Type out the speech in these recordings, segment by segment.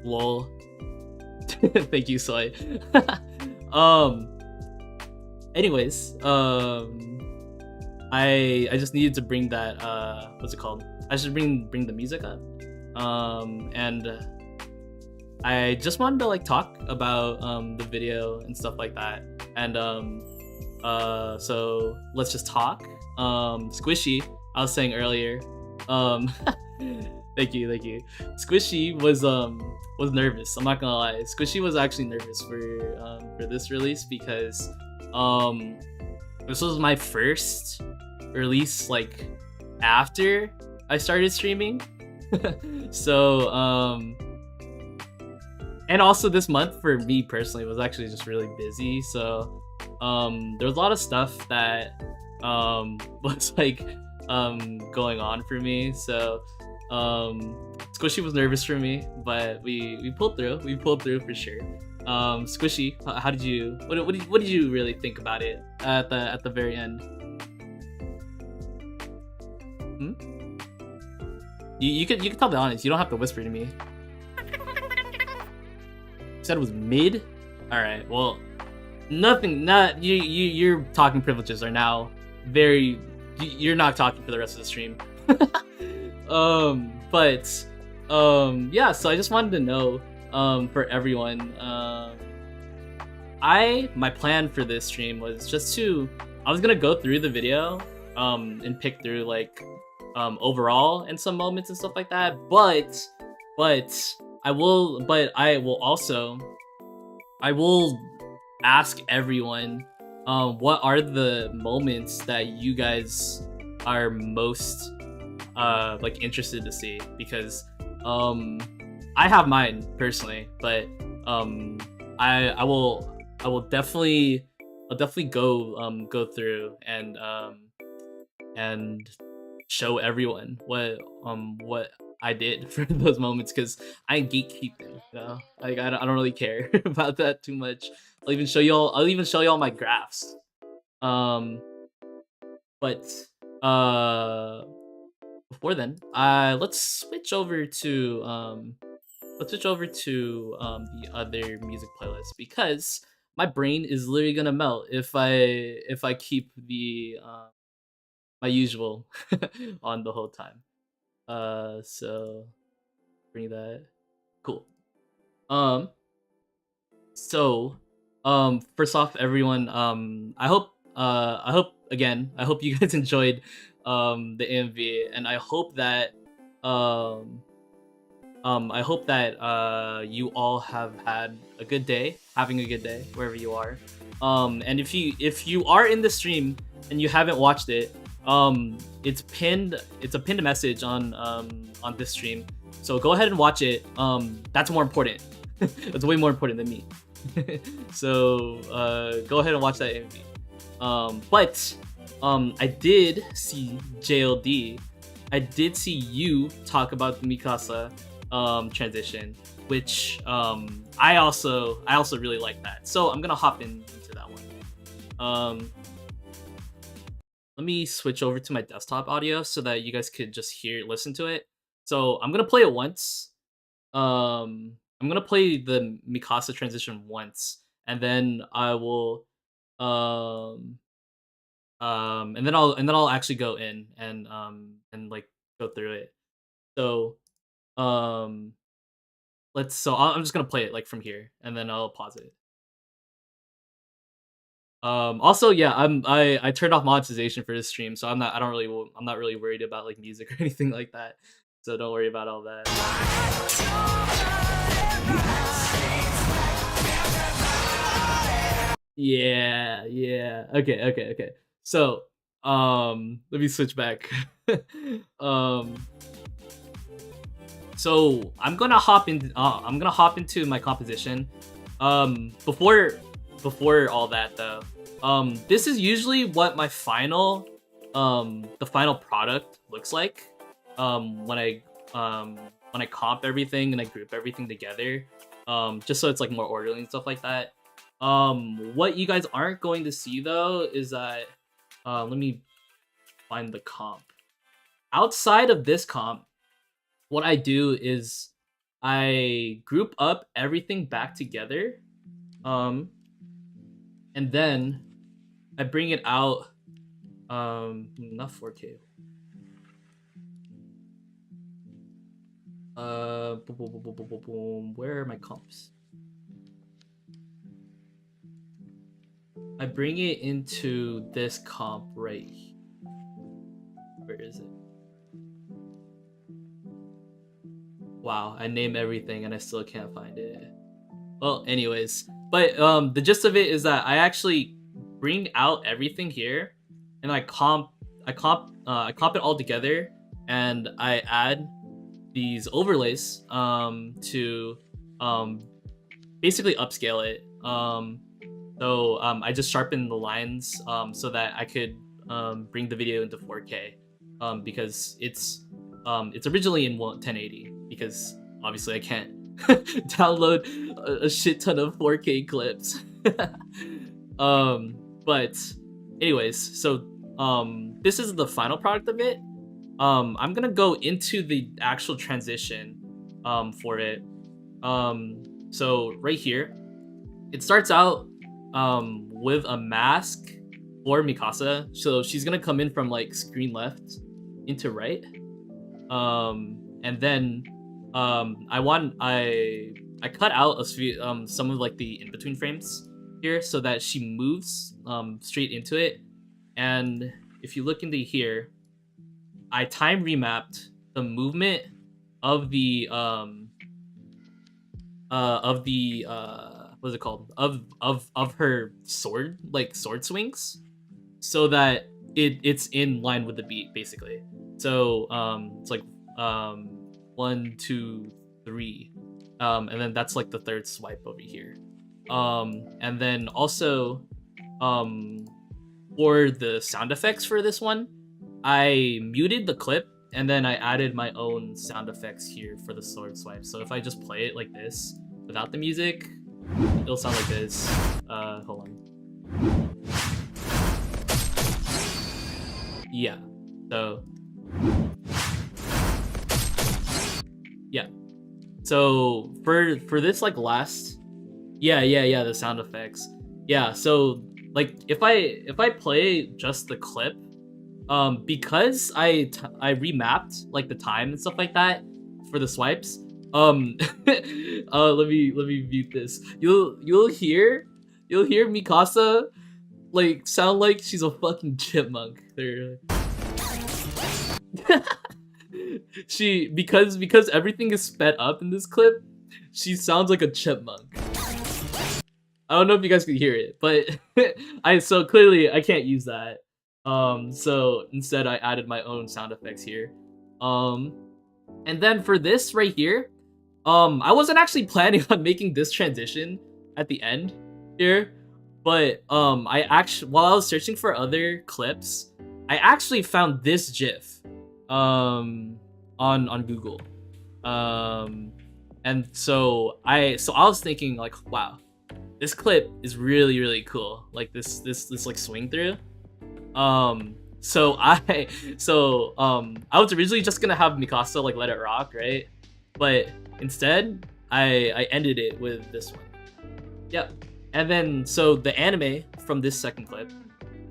Lol. Thank you, Soy. Anyways, I just needed to bring that what's it called? I should bring the music up. And I just wanted to like talk about the video and stuff like that. And so let's just talk. Squishy, I was saying earlier. Thank you. Squishy was nervous. I'm not gonna lie. Squishy was actually nervous for this release because this was my first release like after I started streaming. So and also this month for me personally was actually just really busy. So there was a lot of stuff that was like going on for me. So Squishy was nervous for me, but we pulled through. We pulled through for sure. Squishy, how did you? What did you really think about it at the very end? Hmm? You could tell the audience. You don't have to whisper to me. You said it was mid. All right. Well, your talking privileges are now very. You're not talking for the rest of the stream. Yeah, so I just wanted to know for everyone, my plan for this stream was just I was gonna go through the video and pick through like overall and some moments and stuff like that, but I will ask everyone what are the moments that you guys are most like interested to see, because I have mine personally, but I will definitely go through and show everyone what I did for those moments, because I ain't gatekeeping, you know? Like I don't really care about that too much. I'll even show y'all my graphs. But before then, let's switch over to the other music playlist, because my brain is literally gonna melt if I keep the my usual on the whole time. So bring that. Cool. So first off, everyone, I hope I hope you guys enjoyed the AMV, and I hope that you all have had a good day, having a good day wherever you are. And if you are in the stream and you haven't watched it, it's a pinned message on this stream. So go ahead and watch it. That's more important. That's way more important than me. So go ahead and watch that AMV. But I did see JLD. I did see you talk about the Mikasa transition, which I also really like that. So I'm gonna hop into that one. Let me switch over to my desktop audio so that you guys could just listen to it. So I'm gonna play it once. I'm gonna play the Mikasa transition once, and then I will and then I'll actually go in and like go through it. So I'm just gonna play it like from here, and then I'll pause it. Also, yeah, I turned off monetization for this stream, so I'm not really worried about like music or anything like that. So don't worry about all that. Yeah. Okay. So, let me switch back. So I'm gonna hop into my composition. Before all that though, this is usually what my final the final product looks like when I comp everything and I group everything together, just so it's like more orderly and stuff like that. What you guys aren't going to see though is that let me find the comp. Outside of this comp, what I do is I group up everything back together, and then I bring it out. Not 4K. Where are my comps? I bring it into this comp right here. Where is it? Wow, I name everything and I still can't find it. Well, anyways, but the gist of it is that I actually bring out everything here, and I comp it all together, and I add these overlays to basically upscale it. So I just sharpen the lines so that I could bring the video into 4K because it's originally in 1080, because obviously I can't download a shit ton of 4K clips. But anyways, so this is the final product of it. I'm gonna go into the actual transition for it. So right here, it starts out with a mask for Mikasa. So she's gonna come in from like screen left into right. And then I cut out some of like the in-between frames here so that she moves straight into it. And if you look into here, I time remapped the movement of the what's it called, of her sword, like sword swings, so that it's in line with the beat basically. So it's like 1, 2, 3, and then that's like the third swipe over here. And then also for the sound effects for this one, I muted the clip and then I added my own sound effects here for the sword swipe. So if I just play it like this without the music, it'll sound like this. Hold on. Yeah. So yeah. So for this like last, yeah, the sound effects. Yeah. So like if I play just the clip, because I remapped like the time and stuff like that for the swipes. Let me mute this. You'll hear Mikasa like sound like she's a fucking chipmunk. They're because everything is sped up in this clip, she sounds like a chipmunk. I don't know if you guys can hear it, but so clearly I can't use that. So instead I added my own sound effects here. And then for this right here, I wasn't actually planning on making this transition at the end here, but I actually, while I was searching for other clips, I actually found this GIF on Google. And so I was thinking like, wow, this clip is really cool. Like this like swing through. So I was originally just gonna have Mikasa like let it rock, right? But instead I ended it with this one. Yep. And then so the anime from this second clip,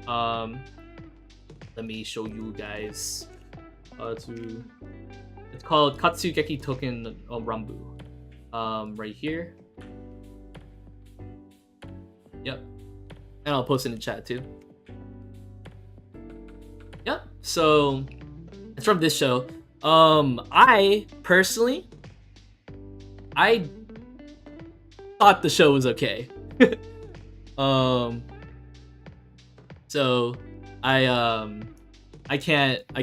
let me show you guys. It's called Katsugeki Token Rambu. Right here. Yep. And I'll post it in the chat too. Yep. So it's from this show. I personally, I thought the show was okay. So I can't I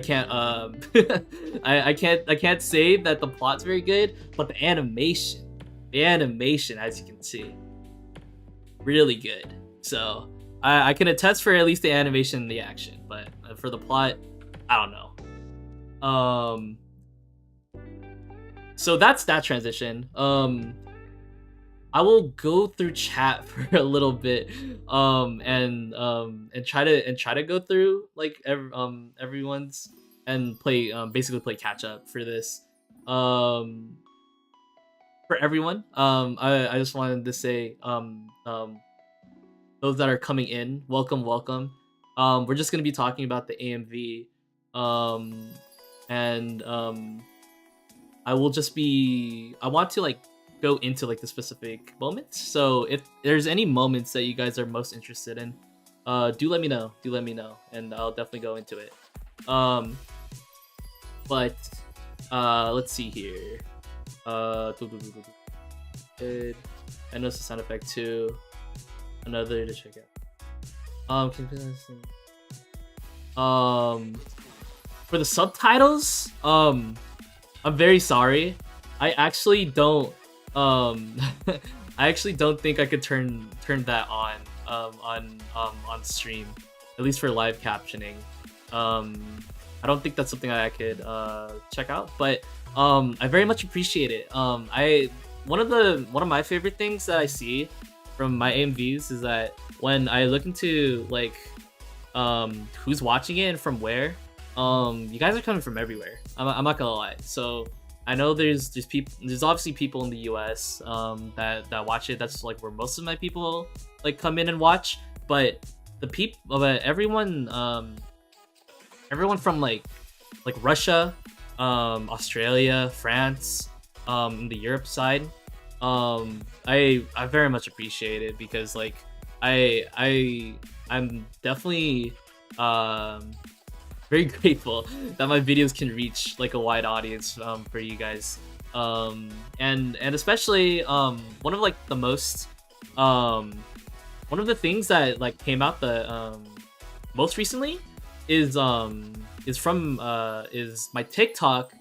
can't say that the plot's very good, but the animation, as you can see, really good. So I can attest for at least the animation and the action, but for the plot, I don't know. So that's that transition. I will go through chat for a little bit, and try to go through like everyone's and play basically play catch up for this. For everyone, I just wanted to say those that are coming in, welcome. We're just gonna be talking about the AMV, and I want to like go into like the specific moments. So if there's any moments that you guys are most interested in, do let me know, and I'll definitely go into it. But let's see here. I know it's a sound effect too. Another to check out. For the subtitles, I'm very sorry. I actually don't think I could turn that on stream, at least for live captioning. I don't think that's something I could check out, but I very much appreciate it. One of my favorite things that I see from my AMVs is that when I look into like who's watching it and from where, you guys are coming from everywhere. I'm not gonna lie. So I know there's obviously people in the US that watch it. That's like where most of my people like come in and watch. But everyone from like Russia, Australia, France, in the Europe side, I very much appreciate it, because like I'm definitely very grateful that my videos can reach like a wide audience for you guys, and especially one of like the most one of the things that like came out the most recently is my TikTok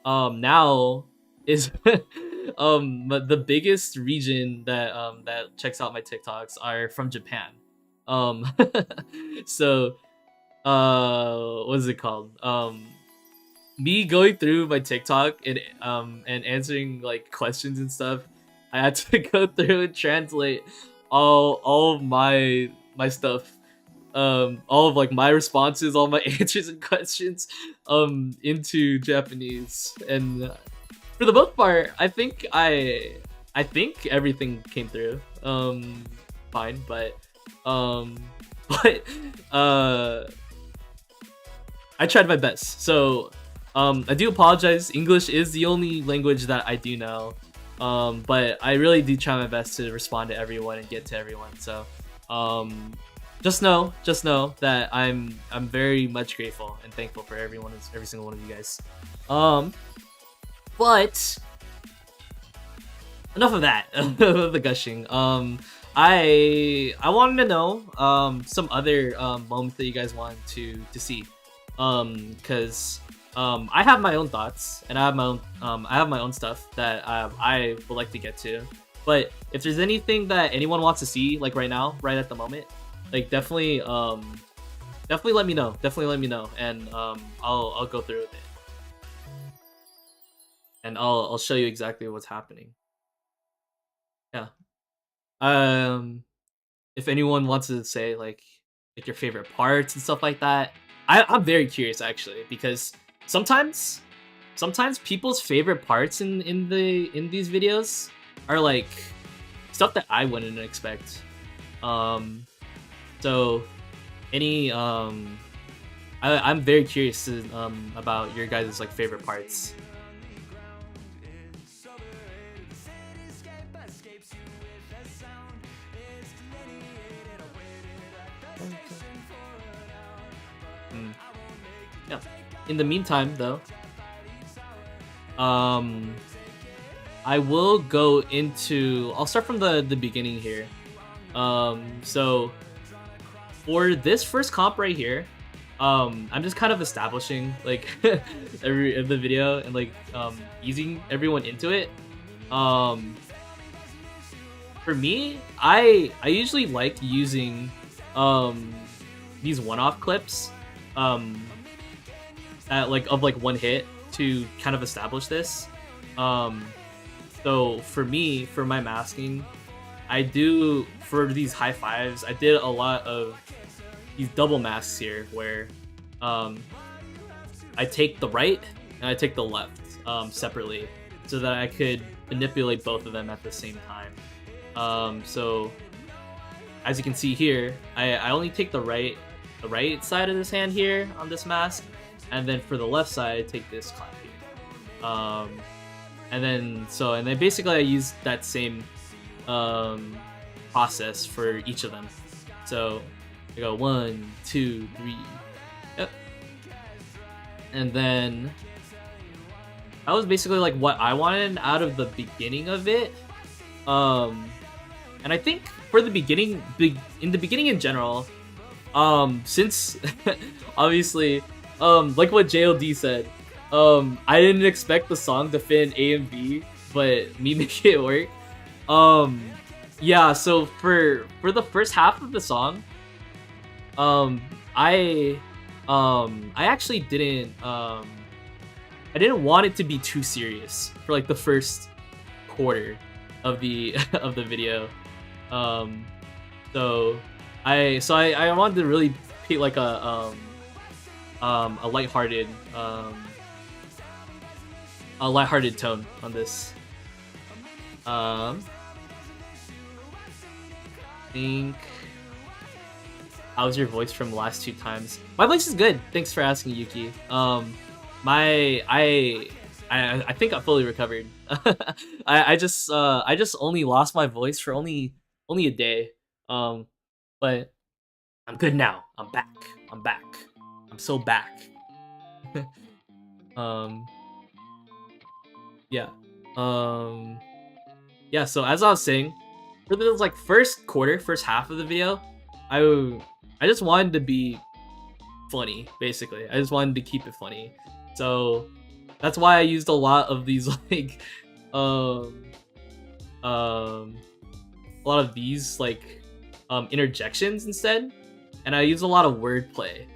now is the biggest region that checks out my TikToks are from Japan. So what is it called? Me going through my TikTok and answering like questions and stuff, I had to go through and translate all of my stuff, all of like my responses, all my answers and questions into Japanese. And for the most part, I think everything came through fine, but I tried my best. So I do apologize. English is the only language that I do know, but I really do try my best to respond to everyone and get to everyone. So just know that I'm very much grateful and thankful for every single one of you guys. But enough of that, the gushing. I wanted to know some other moments that you guys want to see, because I have my own thoughts and I have my own stuff that I would like to get to. But if there's anything that anyone wants to see, like right now, right at the moment, like definitely let me know. Definitely let me know, and I'll go through with it, and I'll show you exactly what's happening. Yeah. If anyone wants to say like your favorite parts and stuff like that, I'm very curious actually, because sometimes people's favorite parts in these videos are like stuff that I wouldn't expect. So any I'm very curious to, about your guys' like favorite parts. Yeah. In the meantime, though, I will go into. I'll start from the beginning here. So for this first comp right here, I'm just kind of establishing like the video and like easing everyone into it. For me, I usually like using these one-off clips at like one hit to kind of establish this. So for me, for my masking, I do, for these high fives, I did a lot of these double masks here where I take the right and I take the left separately so that I could manipulate both of them at the same time. So as you can see here, I only take the right side of this hand here on this mask, and then for the left side I take this clap here. And then basically I use that same process for each of them. So I go 1, 2, 3, yep. And then that was basically like what I wanted out of the beginning of it. And I think for the beginning, in the beginning in general, since obviously, like what JLD said, I didn't expect the song to fit in A and B, but me making it work. Yeah, so for the first half of the song, I actually didn't I didn't want it to be too serious for like the first quarter of the of the video. So I wanted to really pick like a lighthearted tone on this. I think, how's your voice from the last 2 times? My voice is good. Thanks for asking, Yuki. I think I fully recovered. I just only lost my voice for only a day. But I'm good now. I'm back. I'm so back. Yeah. Yeah, so as I was saying, for the like first half of the video, I just wanted to be funny, basically. I just wanted to keep it funny. So that's why I used a lot of these like a lot of these like interjections instead, and I use a lot of wordplay.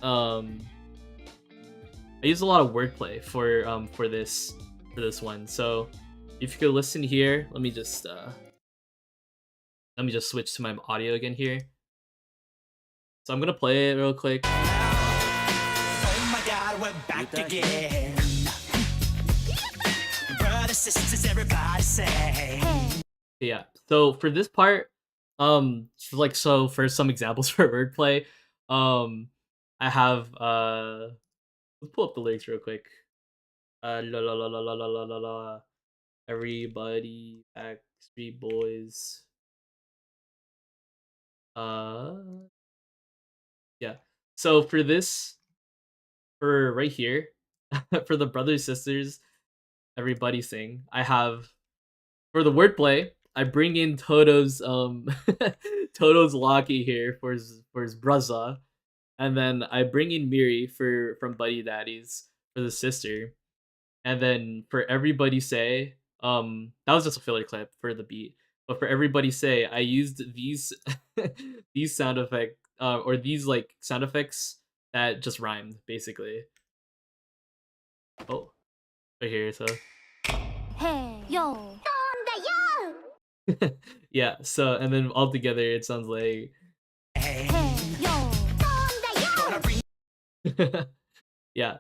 I use a lot of wordplay for this one. So if you could listen here, let me just switch to my audio again here. So I'm gonna play it real quick. Oh my God, we're back again. Brothers, sisters, everybody say. Yeah. So for this part, so for some examples for wordplay, I have let's pull up the lyrics real quick. La la la la la la la la la. Everybody, Backstreet Boys. Yeah. So for this, for right here, for the brothers sisters, everybody sing. I have for the wordplay. I bring in Toto's Toto's Locky here for his bruzza, and then I bring in Miri for from Buddy Daddies for the sister, and then for everybody say, that was just a filler clip for the beat. But for everybody say, I used these these sound effect or these like sound effects that just rhymed basically. Oh, right here. So Hey yo. yeah. So and then all together it sounds like Hey yo. yeah.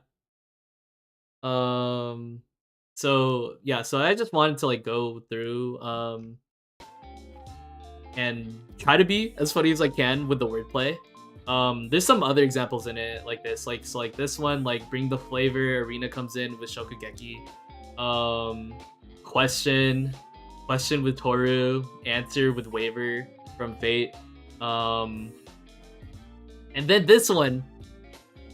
So yeah. So I just wanted to like go through and try to be as funny as I can with the wordplay. There's some other examples in it like this, like so like this one, like bring the flavor. Arena comes in with Shokugeki. Question with Toru. Answer with Waver from Fate. And then this one.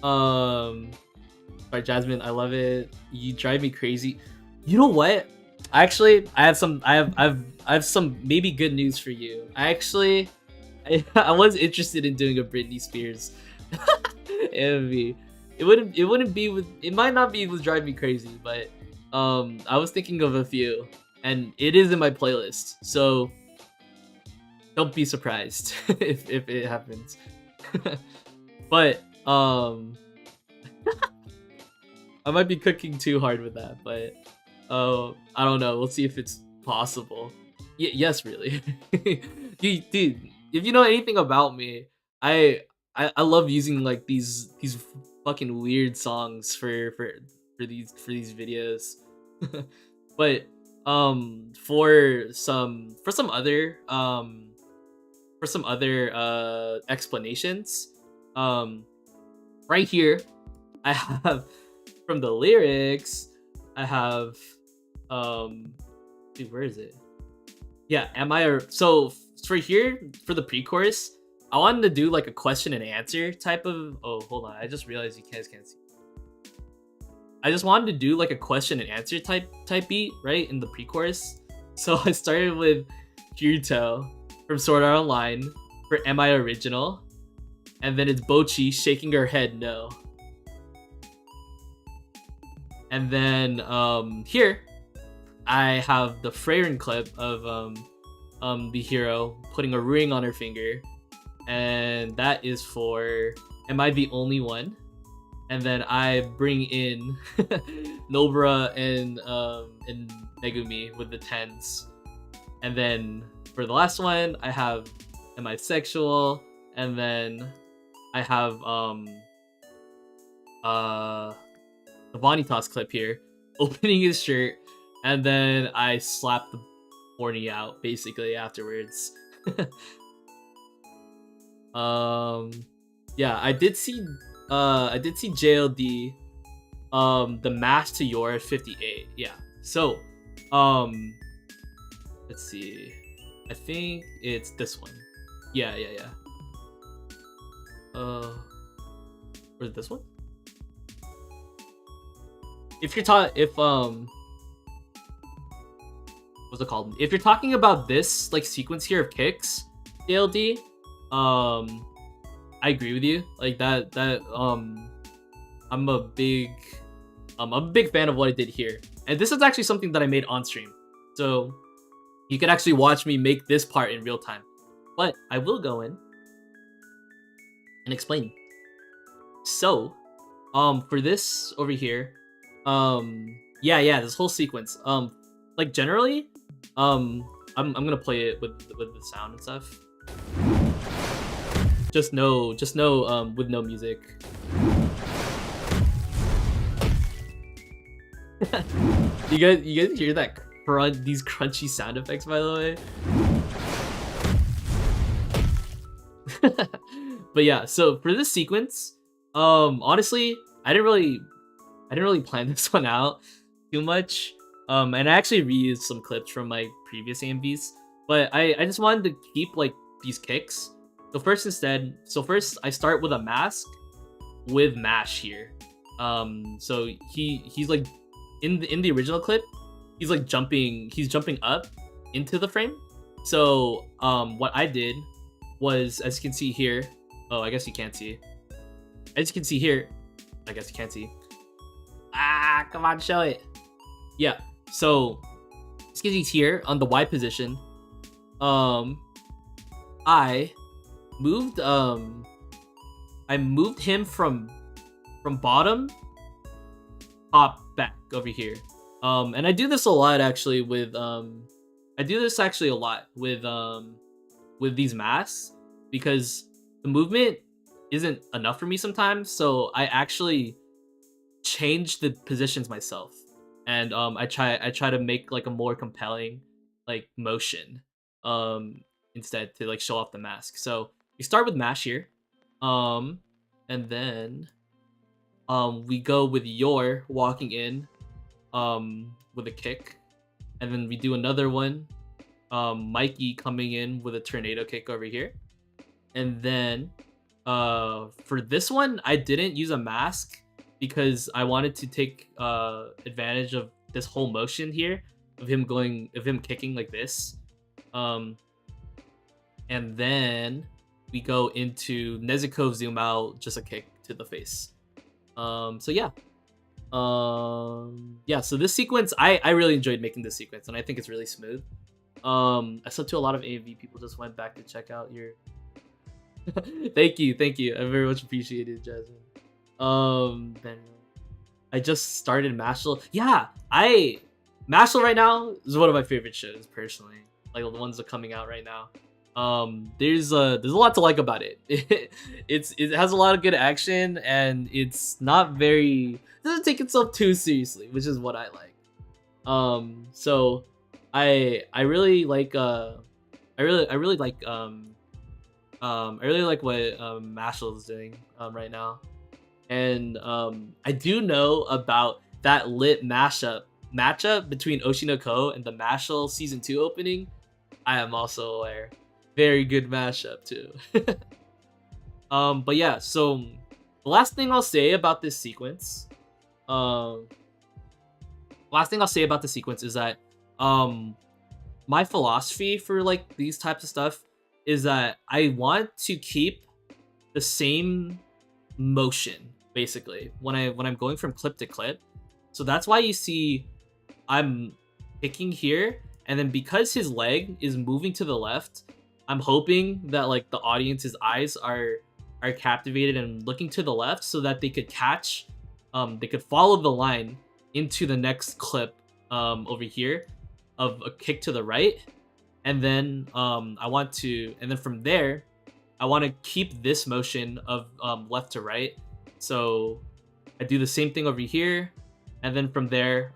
By Jasmine, I love it. You drive me crazy. You know what? Actually, I have some maybe good news for you. I was interested in doing a Britney Spears MV. It wouldn't be with, it might not be with Drive Me Crazy, but I was thinking of a few, and it is in my playlist. So don't be surprised if it happens. But I might be cooking too hard with that, but I don't know. We'll see if it's possible. Yes, really. Dude, if you know anything about me, I love using like these fucking weird songs for these videos. But for some other explanations, right here I have from the lyrics, I have dude, where is it? Yeah, so for here for the pre-chorus, I wanted to do like a question and answer type of, oh hold on, I just realized you guys can't see. I just wanted to do like a question and answer type beat, right, in the pre-chorus. So I started with Kirito from Sword Art Online for Am I Original? And then it's Bochi shaking her head no. And then here I have the Freyren clip of the hero putting a ring on her finger, and that is for Am I the Only One? And then I bring in Nobara and Megumi with the tens. And then for the last one, I have Am I Sexual? And then I have the Vanitas clip here, opening his shirt, and then I slap the horny out basically afterwards. Yeah, I did see JLD the Mash to Your 58. Yeah. So let's see. I think it's this one. Yeah. Or is it this one? If you're what's it called? If you're talking about this like sequence here of kicks, JLD, I agree with you. Like that I'm a big fan of what I did here. And this is actually something that I made on stream. So you can actually watch me make this part in real time. But I will go in and explain. So, for this over here, yeah, this whole sequence, like generally, I'm gonna play it with the sound and stuff. Just know, with no music. You guys hear that these crunchy sound effects, by the way? But yeah, so for this sequence, honestly, I didn't really plan this one out too much. And I actually reused some clips from my previous AMVs, but I just wanted to keep like these kicks So first I start with a mask with Mash here. So he's like in the original clip, he's jumping up into the frame. So what I did was, as you can see here, oh, I guess you can't see. As you can see here, I guess you can't see. Ah, come on, show it. Yeah. So as you can see here on the Y position, I moved him from bottom, top, back over here. And I do this a lot actually with with these masks, because the movement isn't enough for me sometimes, so I actually change the positions myself, and I try to make like a more compelling like motion instead, to like show off the mask. So we start with Mash here, and then we go with Your walking in with a kick, and then we do another one, Mikey coming in with a tornado kick over here. And then for this one, I didn't use a mask because I wanted to take advantage of this whole motion here of him kicking like this. And then we go into Nezuko zoom out, just a kick to the face. So yeah. Yeah, so this sequence, I really enjoyed making this sequence, and I think it's really smooth. I saw to a lot of AV people just went back to check out your thank you, I very much appreciate it, Jasmine. Then I just started Mashal. Yeah, Mashal right now is one of my favorite shows personally, like the ones that are coming out right now. There's a lot to like about it. It has a lot of good action, and it's not very, it doesn't take itself too seriously, which is what I like. So I really like I really like what Mashal is doing right now. And I do know about that lit matchup between Oshinoko and the Mashal season 2 opening. I am also aware. Very good mashup too. But yeah, so the last thing I'll say about this sequence, is that my philosophy for like these types of stuff is that I want to keep the same motion basically when I'm going from clip to clip. So that's why you see I'm kicking here, and then because his leg is moving to the left, I'm hoping that like the audience's eyes are captivated and looking to the left, so that they could catch, they could follow the line into the next clip over here of a kick to the right. And then and then from there I want to keep this motion of left to right. So I do the same thing over here, and then from there,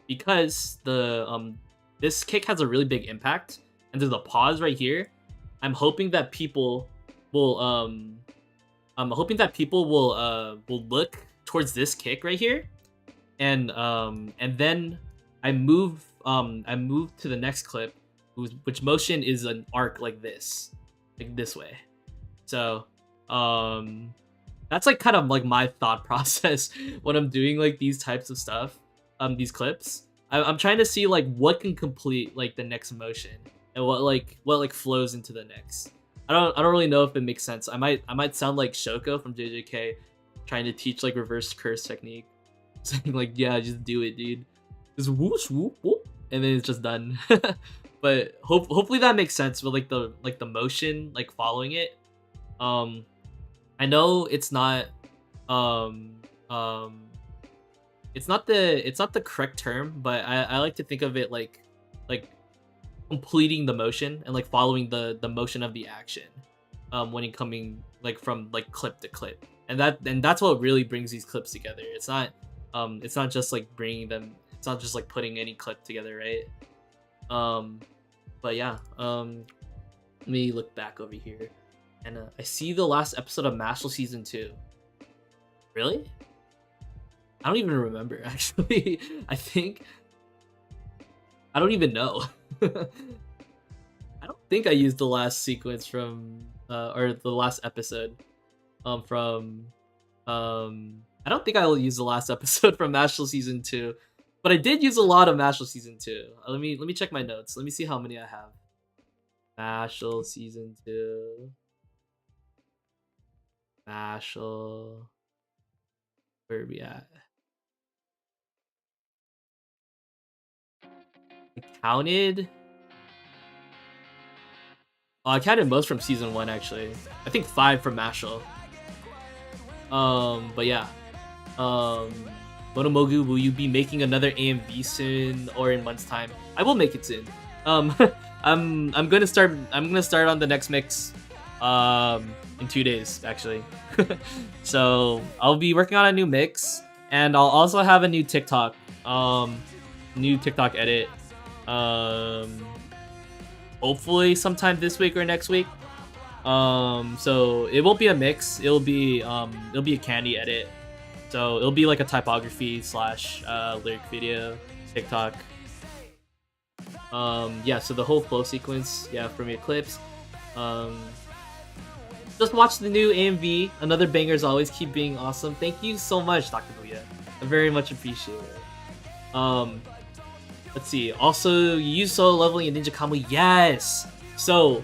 because the this kick has a really big impact, and there's a pause right here, I'm hoping that people will look towards this kick right here, and then I move to the next clip, which motion is an arc like this way. So that's like kind of like my thought process when I'm doing like these types of stuff, these clips. I'm trying to see like what can complete like the next motion, and what flows into the next. I don't really know if it makes sense. I might sound like Shoko from JJK trying to teach like reverse curse technique, saying like, yeah, just do it, dude, just whoosh whoop whoop, and then it's just done. But hopefully that makes sense with like the motion like following it. I know it's not it's not the correct term, but I like to think of it like completing the motion and like following the motion of the action when it coming like from like clip to clip, and that's what really brings these clips together. It's not just like bringing them, it's not just like putting any clip together, right? But yeah, let me look back over here, and I see the last episode of Mashal season 2. Really? I don't even remember, actually. I don't even know. I don't think I used the last sequence from or the last episode from I don't think I'll use the last episode from Mashal season 2, but I did use a lot of Mashal season 2. Let me check my notes. Let me see how many I have. Mashal season 2. Mashal. Where are we at? I counted. Oh, I counted most from season 1 actually. I think 5 from Mashal. But yeah. Monomogu, will you be making another AMV soon or in months time? I will make it soon. I'm gonna start on the next mix in 2 days actually. So I'll be working on a new mix, and I'll also have a new TikTok edit hopefully sometime this week or next week. So it won't be a mix, it'll be a candy edit. So it'll be like a typography slash lyric video TikTok. Yeah, so the whole flow sequence, yeah, from your clips. Just watch the new AMV. Another bangers always keep being awesome. Thank you so much, Dr. Booyah. I very much appreciate it. Let's see. Also, you use solo leveling in Ninja Kamui. Yes. So,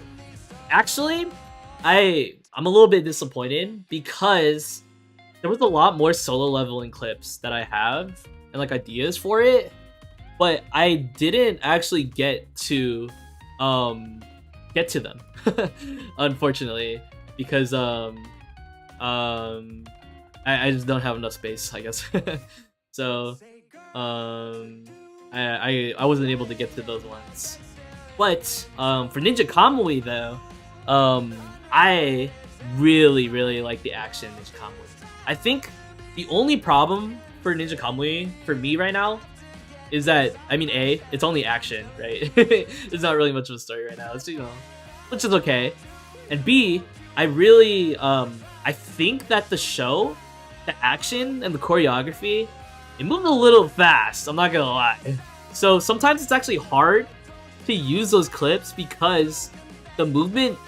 actually, I'm a little bit disappointed because there was a lot more solo leveling clips that I have and like ideas for it, but I didn't actually get to them, unfortunately, because I just don't have enough space, I guess. So I wasn't able to get to those ones. But for Ninja Kamui though, I really like the action in Ninja Kamui. I think the only problem for Ninja Kamui for me right now is that, I mean, A, it's only action, right? There's not really much of a story right now. It's, you know, which is okay. And B, I really I think that the show, the action and the choreography, it moved a little fast, I'm not gonna lie. So sometimes it's actually hard to use those clips because the movement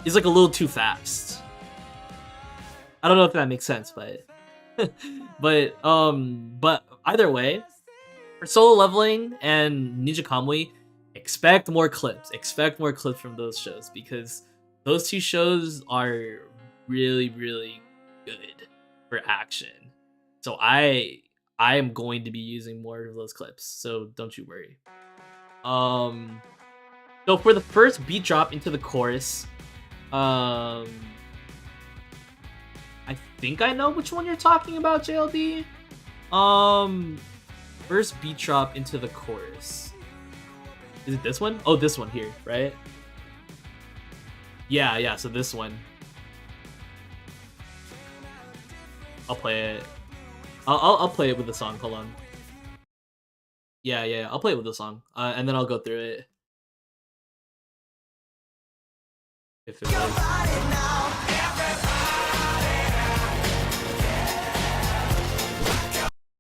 is like a little too fast. I don't know if that makes sense, but but either way, for solo leveling and Ninja Kamui, expect more clips. Expect more clips from those shows because those two shows are really good for action. So I am going to be using more of those clips, so don't you worry. So for the first beat drop into the chorus, I think I know which one you're talking about, JLD. First beat drop into the chorus. Is it this one? Oh, this one here, right? Yeah, so this one. I'll play it. I'll play it with the song, hold on. Yeah, I'll play it with the song. And then I'll go through it. If it was.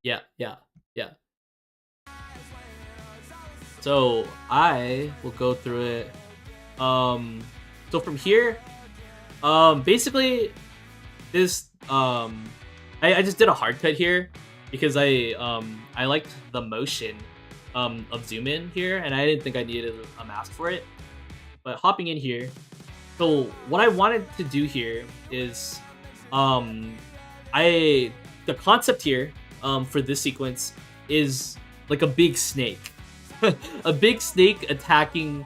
Yeah. So I will go through it. So from here, basically this I just did a hard cut here because I liked the motion of zoom in here, and I didn't think I needed a mask for it. But hopping in here, so what I wanted to do here is the concept here for this sequence is like a big snake. A big snake attacking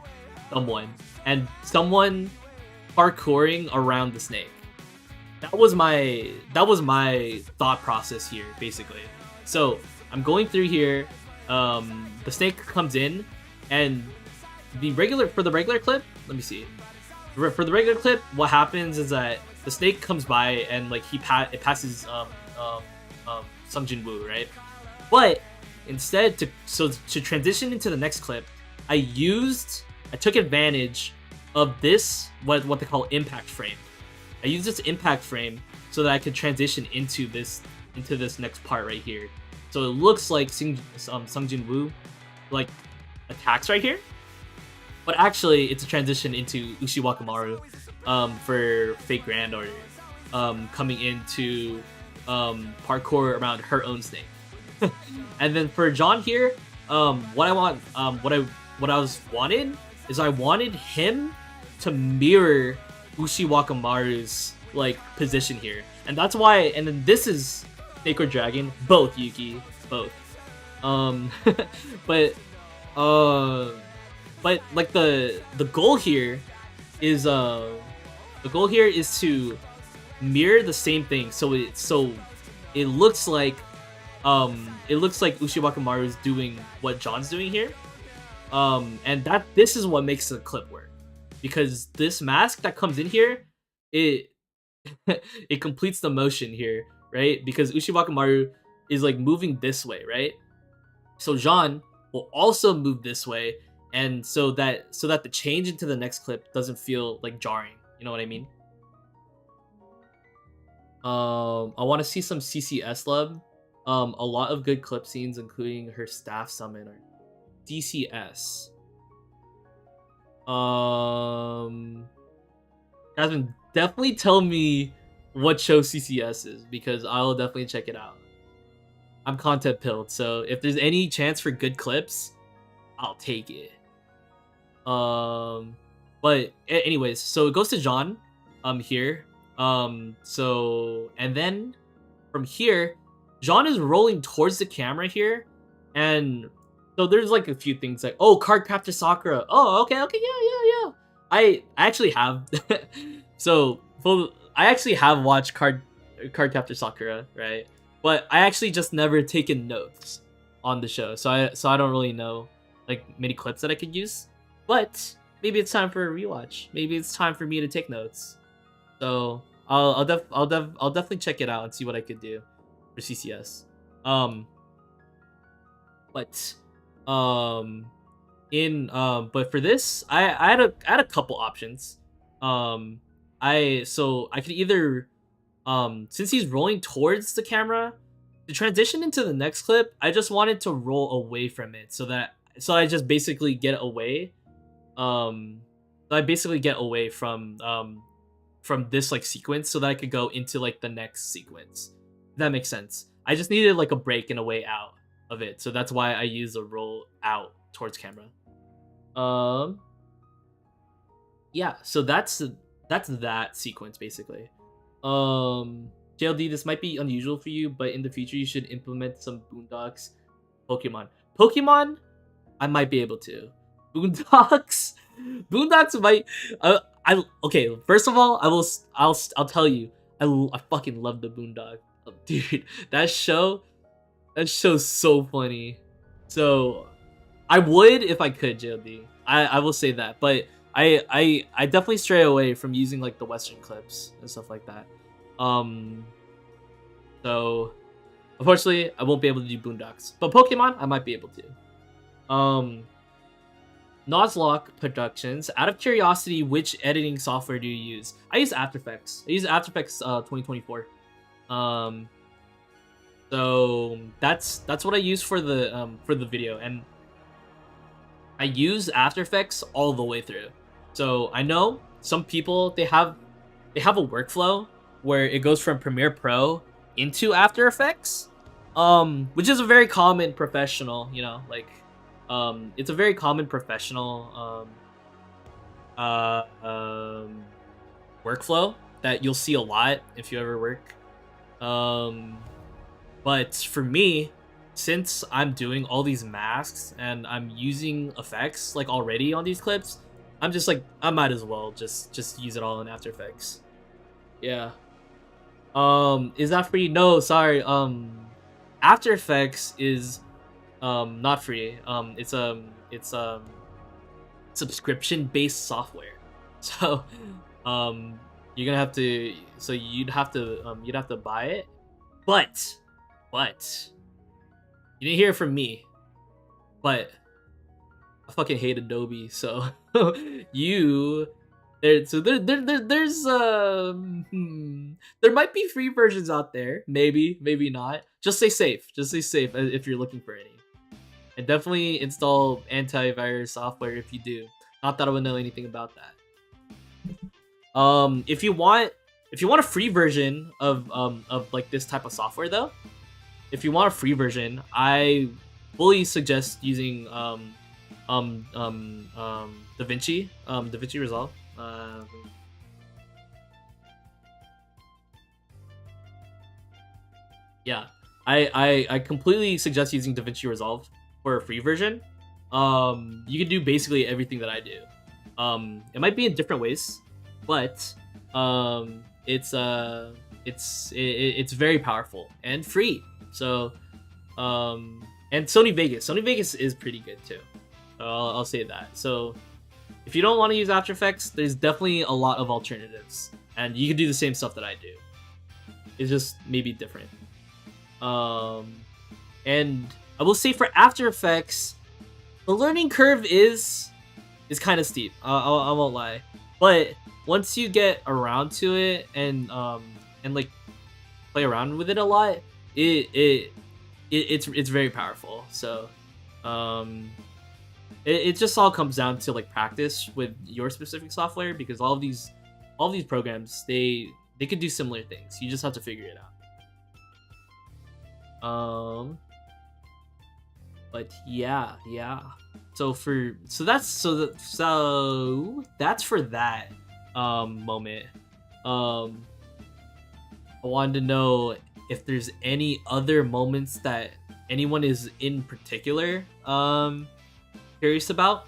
someone and someone parkouring around the snake. That was my thought process here, basically. So I'm going through here. The snake comes in, and for the regular clip, let me see. For the regular clip, what happens is that the snake comes by and like it passes Sung Jin Woo, right? But instead, to transition into the next clip, I took advantage of this what they call impact frame. I used this impact frame so that I could transition into this next part right here. So it looks like Sung Jin Woo like attacks right here, but actually it's a transition into Ushi Wakamaru. for Fake Grand Order coming into parkour around her own snake. And then for John here, what I wanted him to mirror Ushi Wakamaru's like position here, and that's why. And then this is Snake or Dragon, both Yuki, both. But like the goal here is to mirror the same thing, so it looks like Ushi Wakamaru is doing what John's doing here, and this is what makes the clip work, because this mask that comes in here, it it completes the motion here, right? Because Ushi Wakamaru is like moving this way, right? So John will also move this way, and so that the change into the next clip doesn't feel like jarring. You know what I mean? I want to see some CCS love. A lot of good clip scenes, including her staff summon or DCS. Jasmine, definitely tell me what show CCS is, because I'll definitely check it out. I'm content pilled, so if there's any chance for good clips, I'll take it. But anyways, so it goes to John here. So, and then from here, John is rolling towards the camera here, and so there's like a few things like, oh, Card Captor Sakura. Oh, okay, yeah. I actually have so I actually have watched Card Captor Sakura, right? But I actually just never taken notes on the show, so I don't really know like many clips that I could use. But maybe it's time for a rewatch. Maybe it's time for me to take notes. So I'll definitely check it out and see what I could do for CCS. But for this, I had a couple options. I could either since he's rolling towards the camera, to transition into the next clip, I just wanted to roll away from it, so I just basically get away. From this like sequence, so that I could go into like the next sequence. If that makes sense. I just needed like a break and a way out of it, so that's why I use a roll out towards camera. Yeah, so that's that sequence basically. JLD, this might be unusual for you, but in the future you should implement some Boondocks Pokemon. I might be able to. Boondocks might. Okay. First of all, I'll tell you, I fucking love the Boondock, dude. That show's so funny. So I would if I could, JLD. I will say that, but I definitely stray away from using like the Western clips and stuff like that. So unfortunately, I won't be able to do Boondocks, but Pokemon I might be able to. Nozlocke Productions. Out of curiosity, which editing software do you use? I use After Effects. I use After Effects 2024. So that's what I use for the video, and I use After Effects all the way through. So I know some people they have a workflow where it goes from Premiere Pro into After Effects, which is a very common professional, like. It's a very common professional workflow that you'll see a lot if you ever work. But for me, since I'm doing all these masks and I'm using effects like already on these clips, I'm just like, I might as well just use it all in After Effects. Yeah. Is that free? No, sorry. After Effects is not free. It's subscription based software. So you're gonna have to, so you'd have to buy it. But you didn't hear it from me, but I fucking hate Adobe, so there's there might be free versions out there, maybe not. Just stay safe if you're looking for any. And definitely install antivirus software if you do. Not that I would know anything about that. If you want a free version of like this type of software though, if you want a free version, I fully suggest using DaVinci Resolve. Yeah, I completely suggest using DaVinci Resolve for a free version. You can do basically everything that I do. It might be in different ways, but it's very powerful and free. So and Sony Vegas is pretty good too. I'll say that. So if you don't want to use After Effects, there's definitely a lot of alternatives, and you can do the same stuff that I do. It's just maybe different. And I will say for After Effects, the learning curve is kind of steep. I won't lie, but once you get around to it and like play around with it a lot, it's very powerful. So it just all comes down to like practice with your specific software, because all of these programs, they could do similar things. You just have to figure it out. But yeah. So that's for that moment. I wanted to know if there's any other moments that anyone is in particular curious about.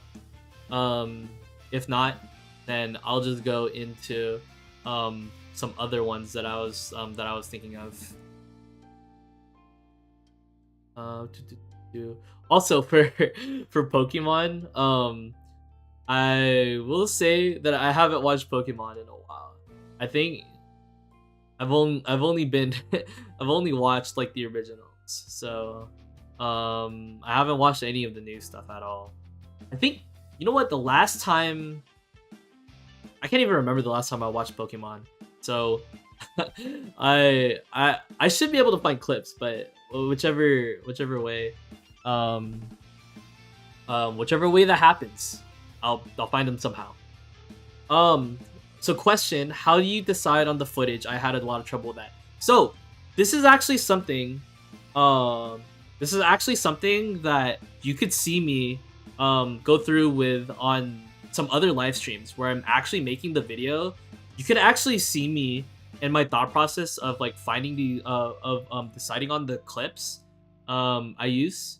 If not, then I'll just go into some other ones that I was thinking of. Also for Pokemon, I will say that I haven't watched Pokemon in a while. I think I've only watched like the originals, so I haven't watched any of the new stuff at all. I think, you know what, the last time, I can't even remember the last time I watched Pokemon, so I should be able to find clips, but whichever way that happens, I'll find them somehow. So question, how do you decide on the footage? I had a lot of trouble with that. So this is actually something that you could see me go through with on some other live streams where I'm actually making the video. You could actually see me and my thought process of like finding the deciding on the clips I use.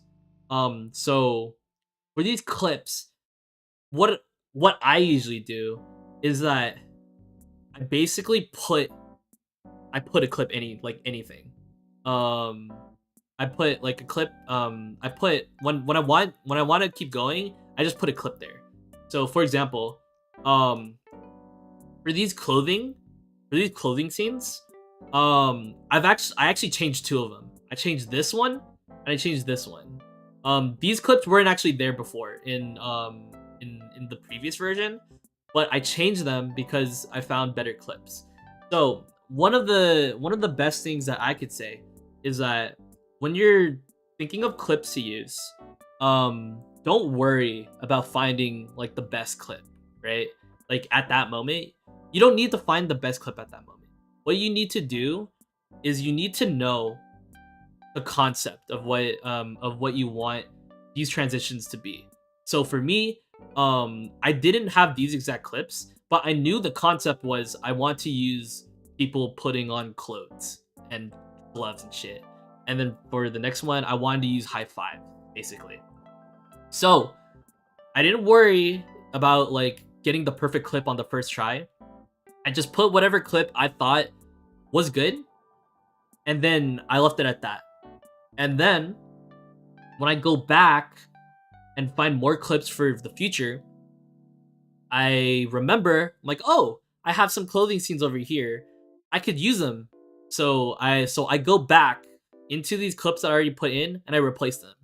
So for these clips, what I usually do is that I basically put a clip anything. I put like a clip. I put when I want to keep going, I just put a clip there. So for example, for these clothing scenes, I actually changed two of them. I changed this one and I changed this one. These clips weren't actually there before in the previous version, but I changed them because I found better clips. So one of the best things that I could say is that when you're thinking of clips to use, don't worry about finding like the best clip, right? Like at that moment, you don't need to find the best clip at that moment. What you need to do is you need to know the concept of what you want these transitions to be. So for me, I didn't have these exact clips, but I knew the concept was I want to use people putting on clothes and gloves and shit. And then for the next one, I wanted to use high five, basically. So I didn't worry about like getting the perfect clip on the first try. I just put whatever clip I thought was good, and then I left it at that. And then when I go back and find more clips for the future, I remember, I'm like, oh, I have some clothing scenes over here. I could use them. So I go back into these clips that I already put in and I replace them.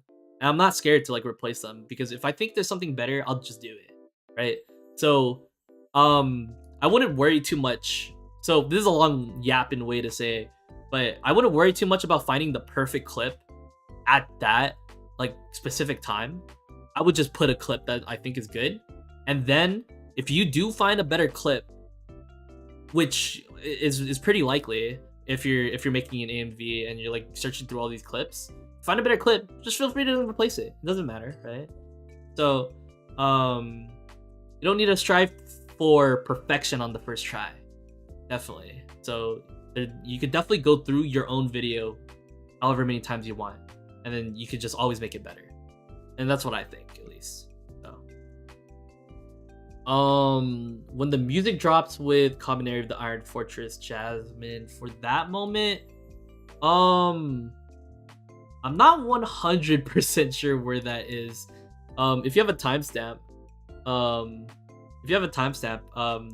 And I'm not scared to like replace them, because if I think there's something better, I'll just do it, right? So I wouldn't worry too much. So this is a long yapping way to say, but I wouldn't worry too much about finding the perfect clip at that like specific time. I would just put a clip that I think is good, and then if you do find a better clip, which is pretty likely if you're making an AMV and you're like searching through all these clips. Find a better clip, just feel free to replace it. It doesn't matter, right? So you don't need to strive for perfection on the first try. Definitely. So you could definitely go through your own video however many times you want, and then you could just always make it better. And that's what I think, at least. So when the music drops with Commentary of the Iron Fortress Jasmine, for that moment, I'm not 100% sure where that is. If you have a timestamp,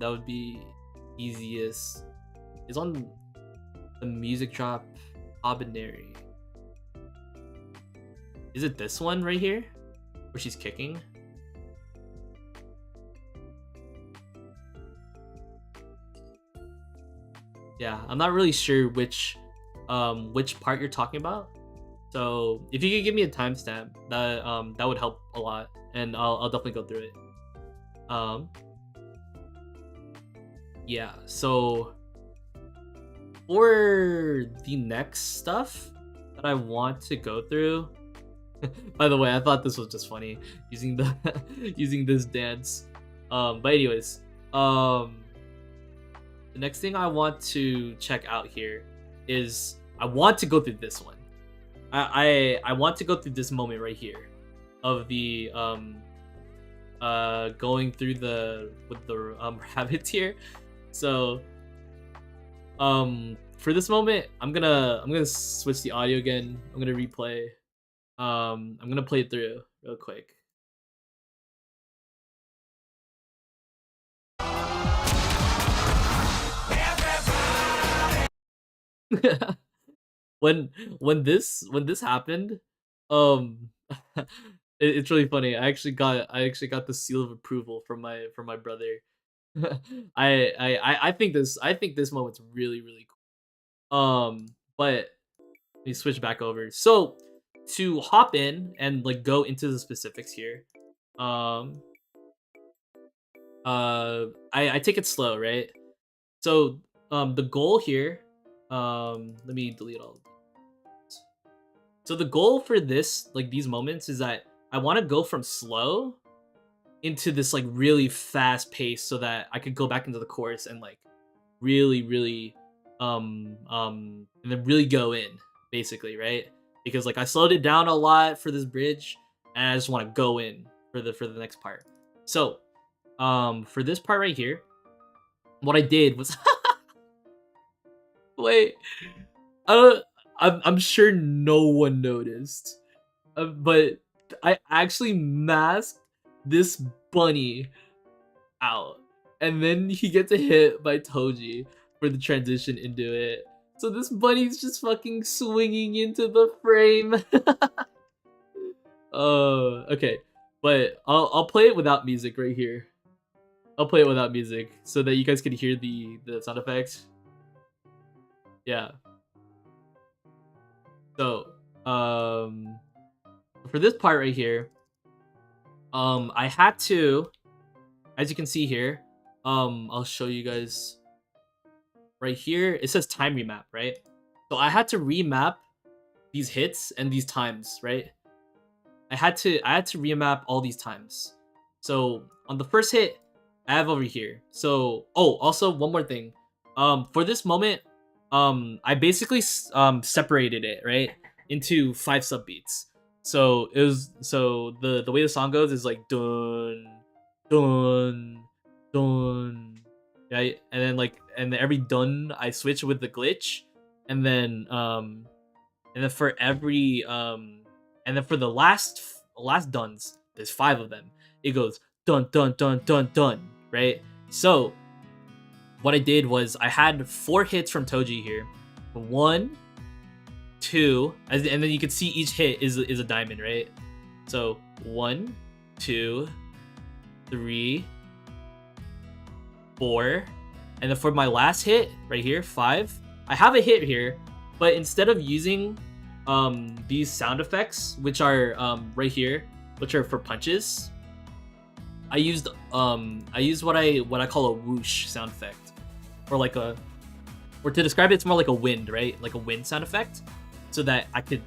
that would be easiest. It's on the music drop Habaneri. Is it this one right here where she's kicking? Yeah, I'm not really sure which part you're talking about. So if you could give me a timestamp, that would help a lot, and I'll definitely go through it. Yeah, so for the next stuff that I want to go through, by the way, I thought this was just funny using this dance. But anyways, the next thing I want to check out here is I want to go through this one. I want to go through this moment right here of the going through with the rabbits here. So for this moment, I'm gonna switch the audio again. I'm gonna replay. I'm gonna play it through real quick. when this happened, it's really funny. I actually got the seal of approval from my brother. I think this moment's really cool. But let me switch back over. So to hop in and like go into the specifics here, I take it slow, right? So the goal here, let me delete all. So the goal for this, like these moments, is that I want to go from slow into this like really fast pace so that I could go back into the chorus and like really and then really go in, basically, right? Because like I slowed it down a lot for this bridge and I just want to go in for the next part. So for this part right here, what I did was wait, I'm sure no one noticed, but I actually masked this bunny out, and then he gets hit by Toji for the transition into it. So this bunny's just fucking swinging into the frame. Okay, but I'll play it without music right here. I'll play it without music so that you guys can hear the sound effects. Yeah. So for this part right here, I had to, as you can see here, I'll show you guys right here. It says time remap, right? So I had to remap these hits and these times, right? I had to remap all these times. So on the first hit, I have over here. So also one more thing. For this moment, I basically separated it, right, into 5 subbeats. So it was, so the way the song goes is like dun dun dun, right? And then like, and then every dun I switch with the glitch, and then for every and then for the last duns, there's 5 of them. It goes dun dun dun dun dun, right? So what I did was I had 4 hits from Toji here. 1, 2, and then you can see each hit is a diamond, right? So 1, 2, 3, 4, and then for my last hit right here, 5, I have a hit here, but instead of using these sound effects, which are right here, which are for punches, I used what I call a whoosh sound effect. or like a, or to describe it, it's more like a wind, right? Like a wind sound effect, so that I could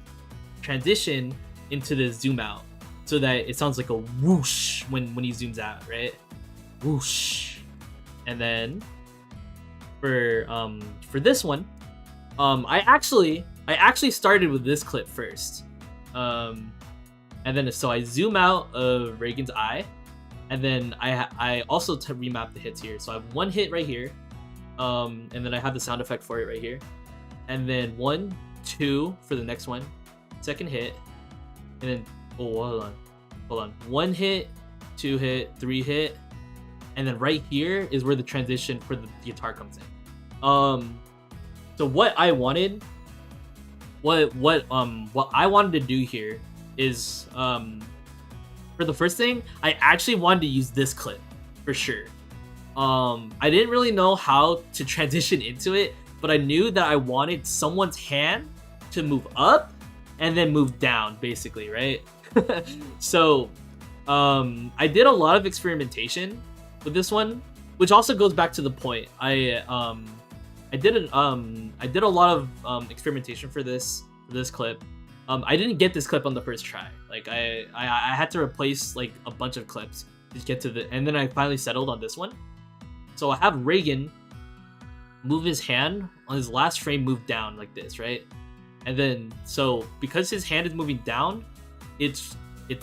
transition into the zoom out, so that it sounds like a whoosh when he zooms out, right? Whoosh. And then for this one, I actually started with this clip first, and then so I zoom out of Reagan's eye, and then I also remap the hits here. So I have one hit right here, and then I have the sound effect for it right here, and then 1, 2 for the next one, second hit, and then hold on, 1 hit, 2 hit, 3 hit, and then right here is where the transition for the guitar comes in. So what I wanted to do here is, for the first thing, I actually wanted to use this clip for sure. I didn't really know how to transition into it, but I knew that I wanted someone's hand to move up and then move down, basically, right? So I did a lot of experimentation with this one, which also goes back to the point. I did a lot of experimentation for this clip. I didn't get this clip on the first try. Like I had to replace like a bunch of clips to get to the, and then I finally settled on this one. So I have Reagan move his hand on his last frame, move down like this, right? And then so because his hand is moving down, it's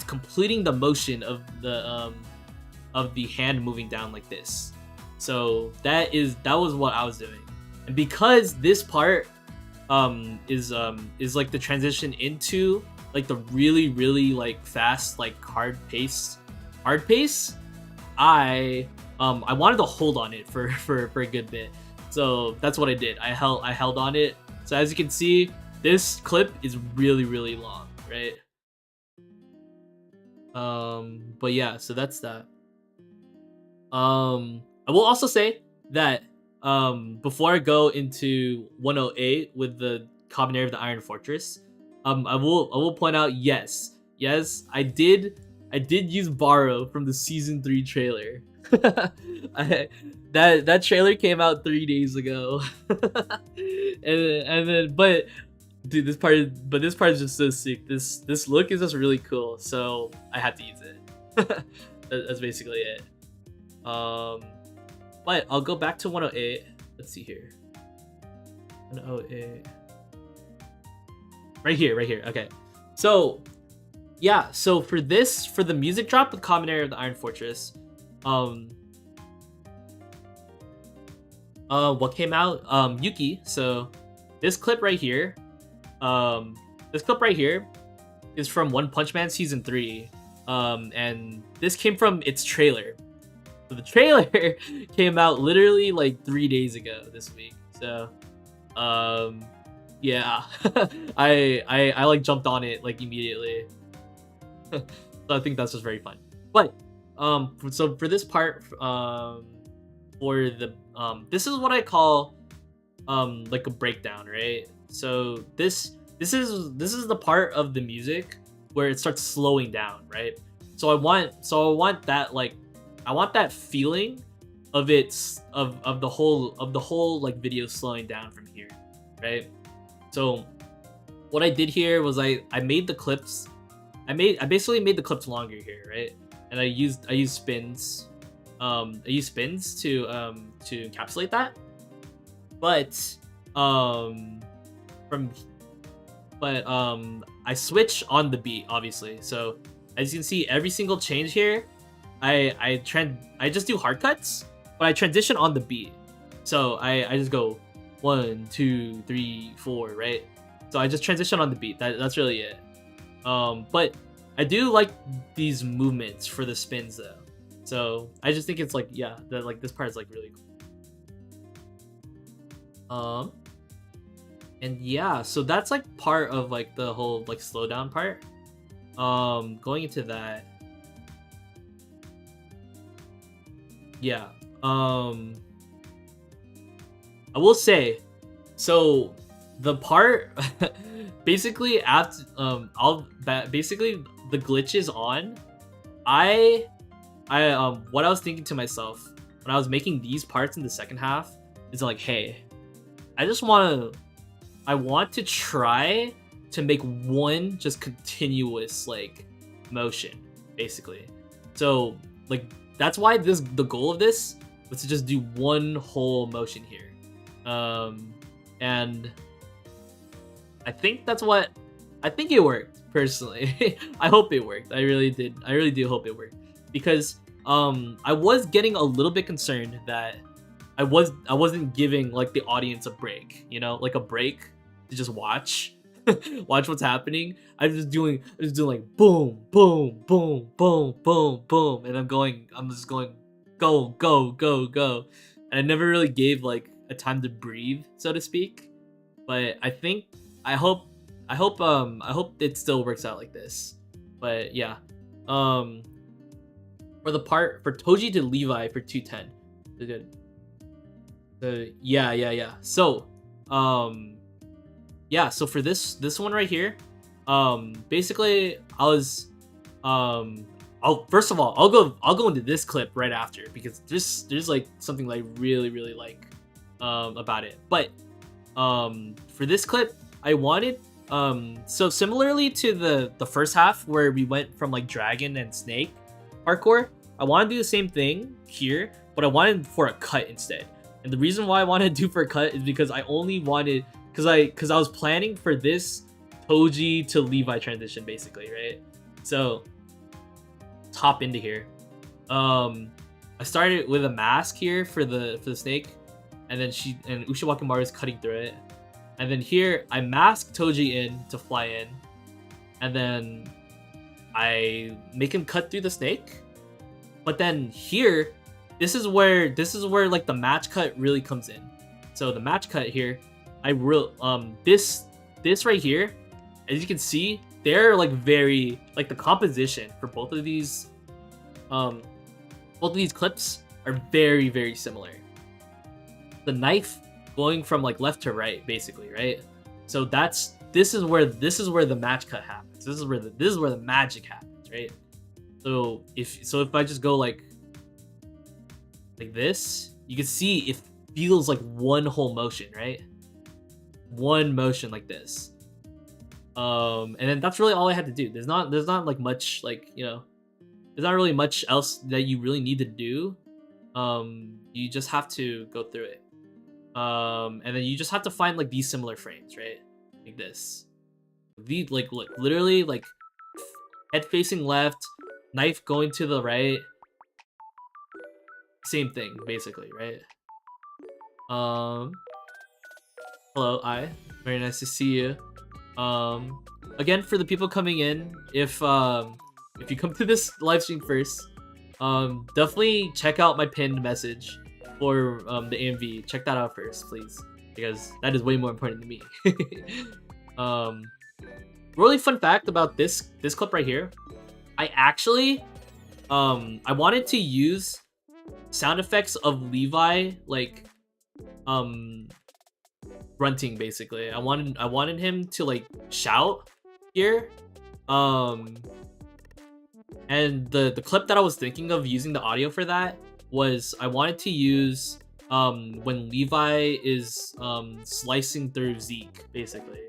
completing the motion of the hand moving down like this. So that was what I was doing. And because this part is like the transition into like the really like fast, like hard pace, I wanted to hold on it for a good bit. So that's what I did. I held on it. So as you can see, this clip is really long, right? But yeah, so that's that. I will also say that before I go into 108 with the Combinary of the Iron Fortress, I will point out, yes, I did use Borrow from the season 3 trailer. That trailer came out 3 days ago, and then but dude, this part is just so sick. This look is just really cool, so I had to use it. That's basically it. But I'll go back to 108. Let's see here. 108. Right here. Okay. So, yeah. So for the music drop, the Common Area of the Iron Fortress, what came out? Yuki. So this clip right here, is from One Punch Man season 3, and this came from its trailer. So the trailer came out literally like 3 days ago this week. So, yeah, I like jumped on it like immediately. So I think that's just very fun. But so for this part, for the this is what I call like a breakdown, right? So this is the part of the music where it starts slowing down, right? So I want that, like, I want that feeling of the whole like video slowing down from here, right? So what I did here was I made the clips, I basically made the clips longer here, right? And I used spins, to encapsulate that. But I switch on the beat, obviously. So as you can see, every single change here, I just do hard cuts, but I transition on the beat. So I just go 1, 2, 3, 4, right? So I just transition on the beat. That's really it. But I do like these movements for the spins though. So I just think it's like, yeah, that like this part is like really cool. And yeah, so that's like part of like the whole like slowdown part. Going into that. Yeah. I will say, so the part basically after basically the glitch is on. What I was thinking to myself when I was making these parts in the second half is like, hey, I want to try to make one just continuous like motion, basically. So like that's why the goal of this was to just do one whole motion here. And I think it worked personally. I hope it worked. I really do hope it worked, because I was getting a little bit concerned that I wasn't giving like the audience a break, you know, like a break to just watch what's happening. I'm just doing like boom, boom, boom, boom, boom, boom, and I'm just going go, go, go, go, and I never really gave like a time to breathe, so to speak. But I hope it still works out like this. But yeah, for the part for Toji to Levi for 210, they're good. Yeah. So yeah, so for this one right here, basically I'll first of all I'll go into this clip right after, because there's like something that I really like about it. But for this clip, I wanted so similarly to the first half where we went from like dragon and snake parkour, I want to do the same thing here, but I wanted for a cut instead. And the reason why I wanted to do for a cut is because I only wanted, because I was planning for this Toji to Levi transition, basically, right? So let's hop into here. I started with a mask here for the snake, and then Ushiwaki is cutting through it. And then here I mask Toji in to fly in, and then I make him cut through the snake. But then here, this is where like the match cut really comes in. So the match cut here, this right here, as you can see, they're like very, like the composition for both of these clips are very similar. The knife going from like left to right, basically, right? So this is where the match cut happens. This is where the magic happens, right? So if I just go like this, you can see it feels like one whole motion, right? One motion like this. And then that's really all I had to do. There's not like much, like, you know, there's not really much else that you really need to do. You just have to go through it. And then you just have to find like these similar frames, right? Like this. These like look, literally like head facing left, knife going to the right. Same thing, basically, right? Hello, very nice to see you. Again, for the people coming in, if you come to this live stream first, definitely check out my pinned message for the AMV. Check that out first, please, because that is way more important to me. Really fun fact about this clip right here, I actually I wanted to use sound effects of Levi, like grunting, basically. I wanted him to like shout here. And the clip that I was thinking of using the audio for that was, I wanted to use when Levi is slicing through Zeke, basically.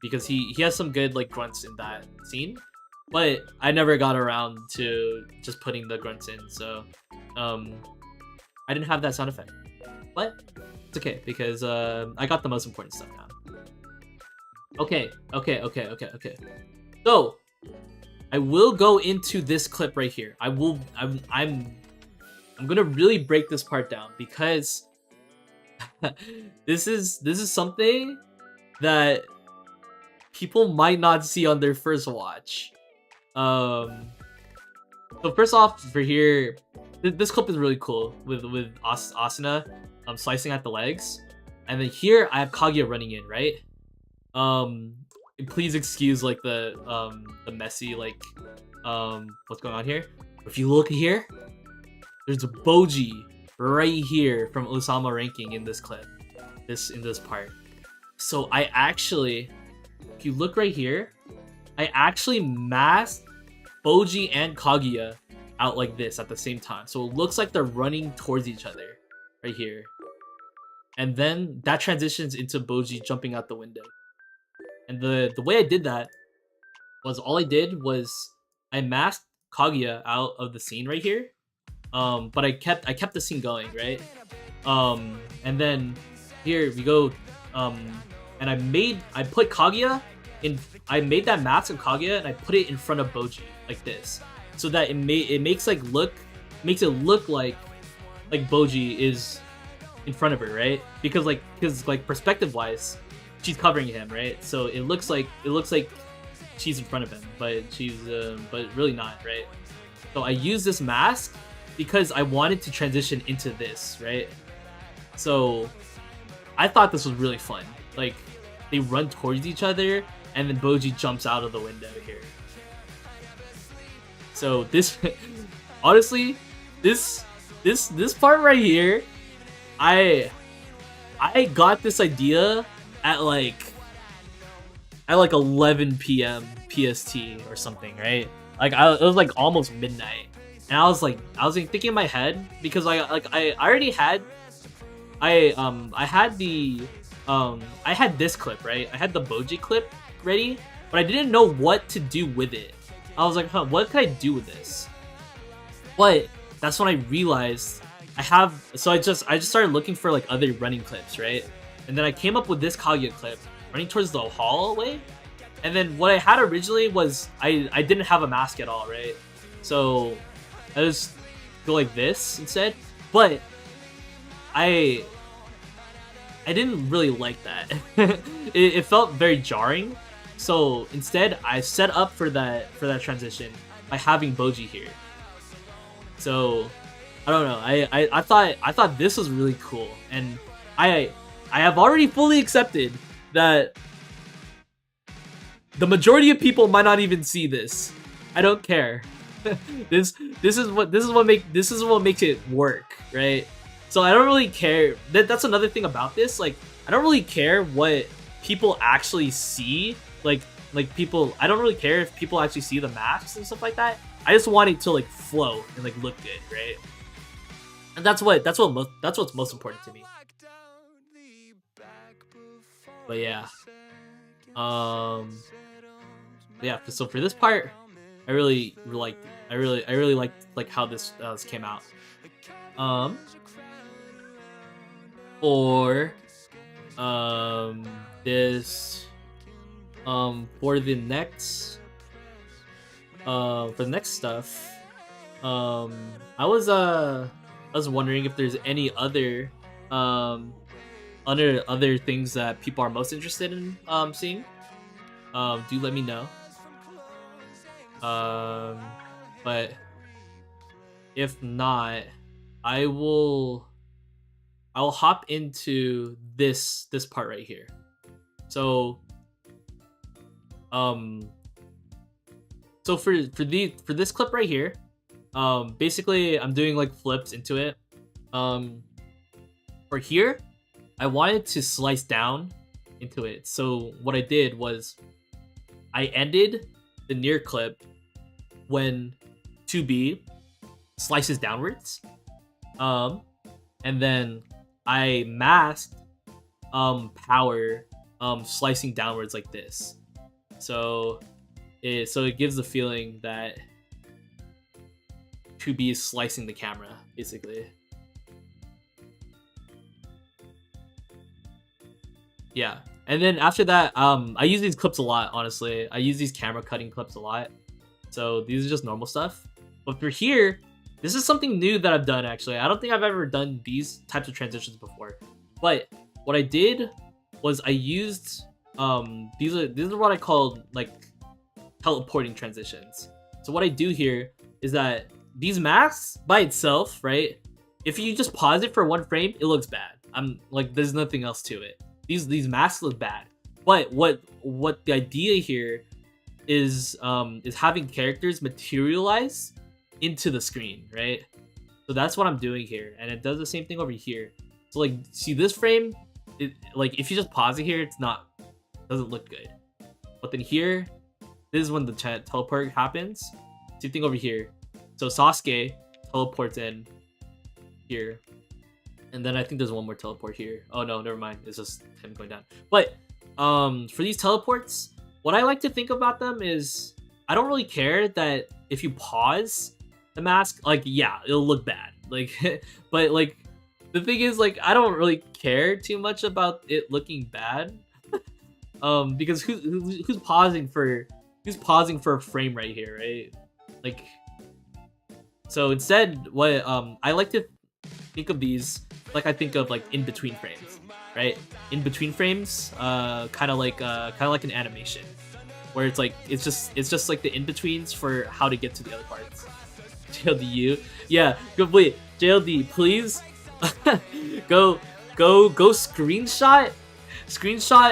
Because he has some good like grunts in that scene, but I never got around to just putting the grunts in, so I didn't have that sound effect. But it's okay, because I got the most important stuff now. Okay. So I will go into this clip right here. I'm gonna really break this part down, because this is something that people might not see on their first watch. So first off, for here, this clip is really cool with Asuna slicing at the legs, and then here I have Kaguya running in, right? Please excuse like the messy like what's going on here. If you look here, there's a Boji right here from Osama ranking in this clip, in this part. So I actually, if you look right here, I actually masked Boji and Kaguya out like this at the same time, so it looks like they're running towards each other right here. and then that transitions into Boji jumping out the window. And the way I did that was I masked Kaguya out of the scene right here. But I kept the scene going, right? And then here we go, and I put Kaguya in. I made that mask of Kaguya and I put it in front of Boji like this, so that it makes it look like Boji is in front of her, right? Because perspective wise, she's covering him, right? So it looks like she's in front of him, but but really not, right? So I use this mask because I wanted to transition into this, right? So I thought this was really fun. Like, they run towards each other and then Boji jumps out of the window here. So this honestly, this part right here, I got this idea at like 11 p.m. PST or something, right? Like it was like almost midnight. And I was thinking in my head, because I already had I had this clip, right? I had the Boji clip ready, but I didn't know what to do with it. I was like, what could I do with this? But that's when I realized I just started looking for like other running clips, right? And then I came up with this Kaguya clip running towards the hallway. And then what I had originally was I didn't have a mask at all, right? So I just go like this instead. But I didn't really like that. it felt very jarring. So instead I set up for that transition by having Boji here. So I don't know. I thought this was really cool, and I have already fully accepted that the majority of people might not even see this. I don't care. this is what makes it work, right? So I don't really care. That's another thing about this. Like, I don't really care what people actually see. Like people, I don't really care if people actually see the masks and stuff like that. I just want it to like flow and like look good, right? And that's what's most important to me. But yeah, yeah. So for this part, I really liked it. I really liked like how this came out. For this for the next stuff, I was wondering if there's any other other things that people are most interested in seeing. Do let me know. But if not, I'll hop into this part right here. So so for this clip right here, basically I'm doing like flips into it. For here, I wanted to slice down into it. So what I did was I ended the near clip when 2B slices downwards. And then I masked power slicing downwards like this. So it gives the feeling that 2B is slicing the camera, basically. Yeah. And then after that, I use these clips a lot, honestly. I use these camera cutting clips a lot. So these are just normal stuff. But for here, this is something new that I've done, actually. I don't think I've ever done these types of transitions before. But what I did was I used these are what I call like teleporting transitions. So what I do here is that these masks by itself, right? If you just pause it for one frame, it looks bad. I'm like, there's nothing else to it. These masks look bad. But what the idea here is having characters materialize into the screen, right? So that's what I'm doing here, and it does the same thing over here. So like, see this frame, like if you just pause it here, doesn't look good. But then here, this is when the teleport happens. Same thing over here. So Sasuke teleports in here, And then I think there's one more teleport here. Oh no, never mind. It's just him going down. But for these teleports, what I like to think about them is I don't really care that if you pause the mask, like yeah, it'll look bad. Like, but like the thing is, like I don't really care too much about it looking bad. Because who's pausing for a frame right here, right? Like, so instead, what I like to think of these like I think of like in between frames, right? In between frames, kind of like an animation, where it's like it's just like the in betweens for how to get to the other parts. JLDU, yeah, complete. JLD, please, go screenshot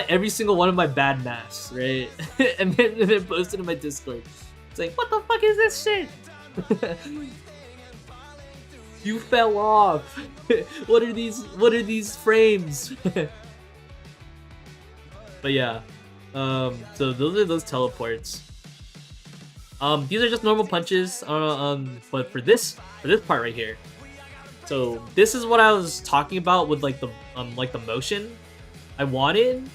every single one of my bad masks, right? and then post it in my Discord. It's like, what the fuck is this shit? You fell off. What are these frames? But yeah, so those are those teleports. These are just normal punches. But for this part right here, so this is what I was talking about with like the motion. I wanted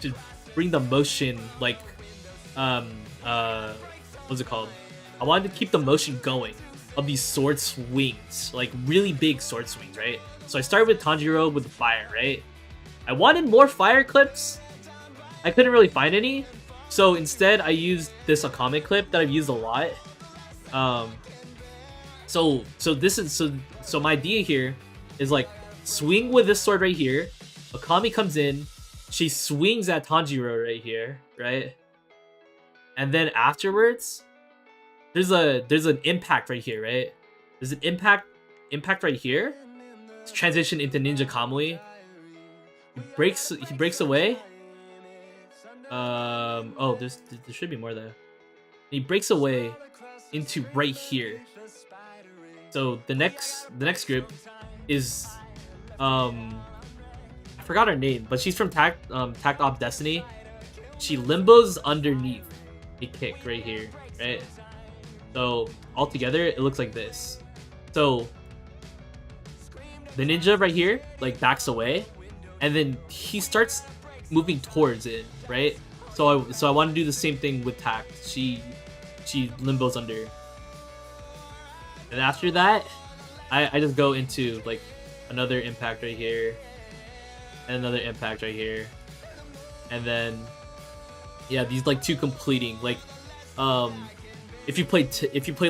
to bring the motion like what's it called? I wanted to keep the motion going of these sword swings, like really big sword swings, right? So I started with Tanjiro with the fire, right? I wanted more fire clips. I couldn't really find any, so instead I used this Akame clip that I've used a lot. So my idea here is like swing with this sword right here. Akame comes in, she swings at Tanjiro right here, right? And then afterwards, there's an impact right here, right? There's an impact right here. It's transition into Ninja Kamui. He breaks away. Oh, there should be more there. He breaks away into right here. So the next group is I forgot her name, but she's from Tact Op Destiny. She limbos underneath a kick right here, right? So all together it looks like this. So the ninja right here like backs away, and then he starts moving towards it, right? So I want to do the same thing with Tact. She limbos under, and after that I just go into like another impact right here, and another impact right here, and then yeah, these like two completing like if you played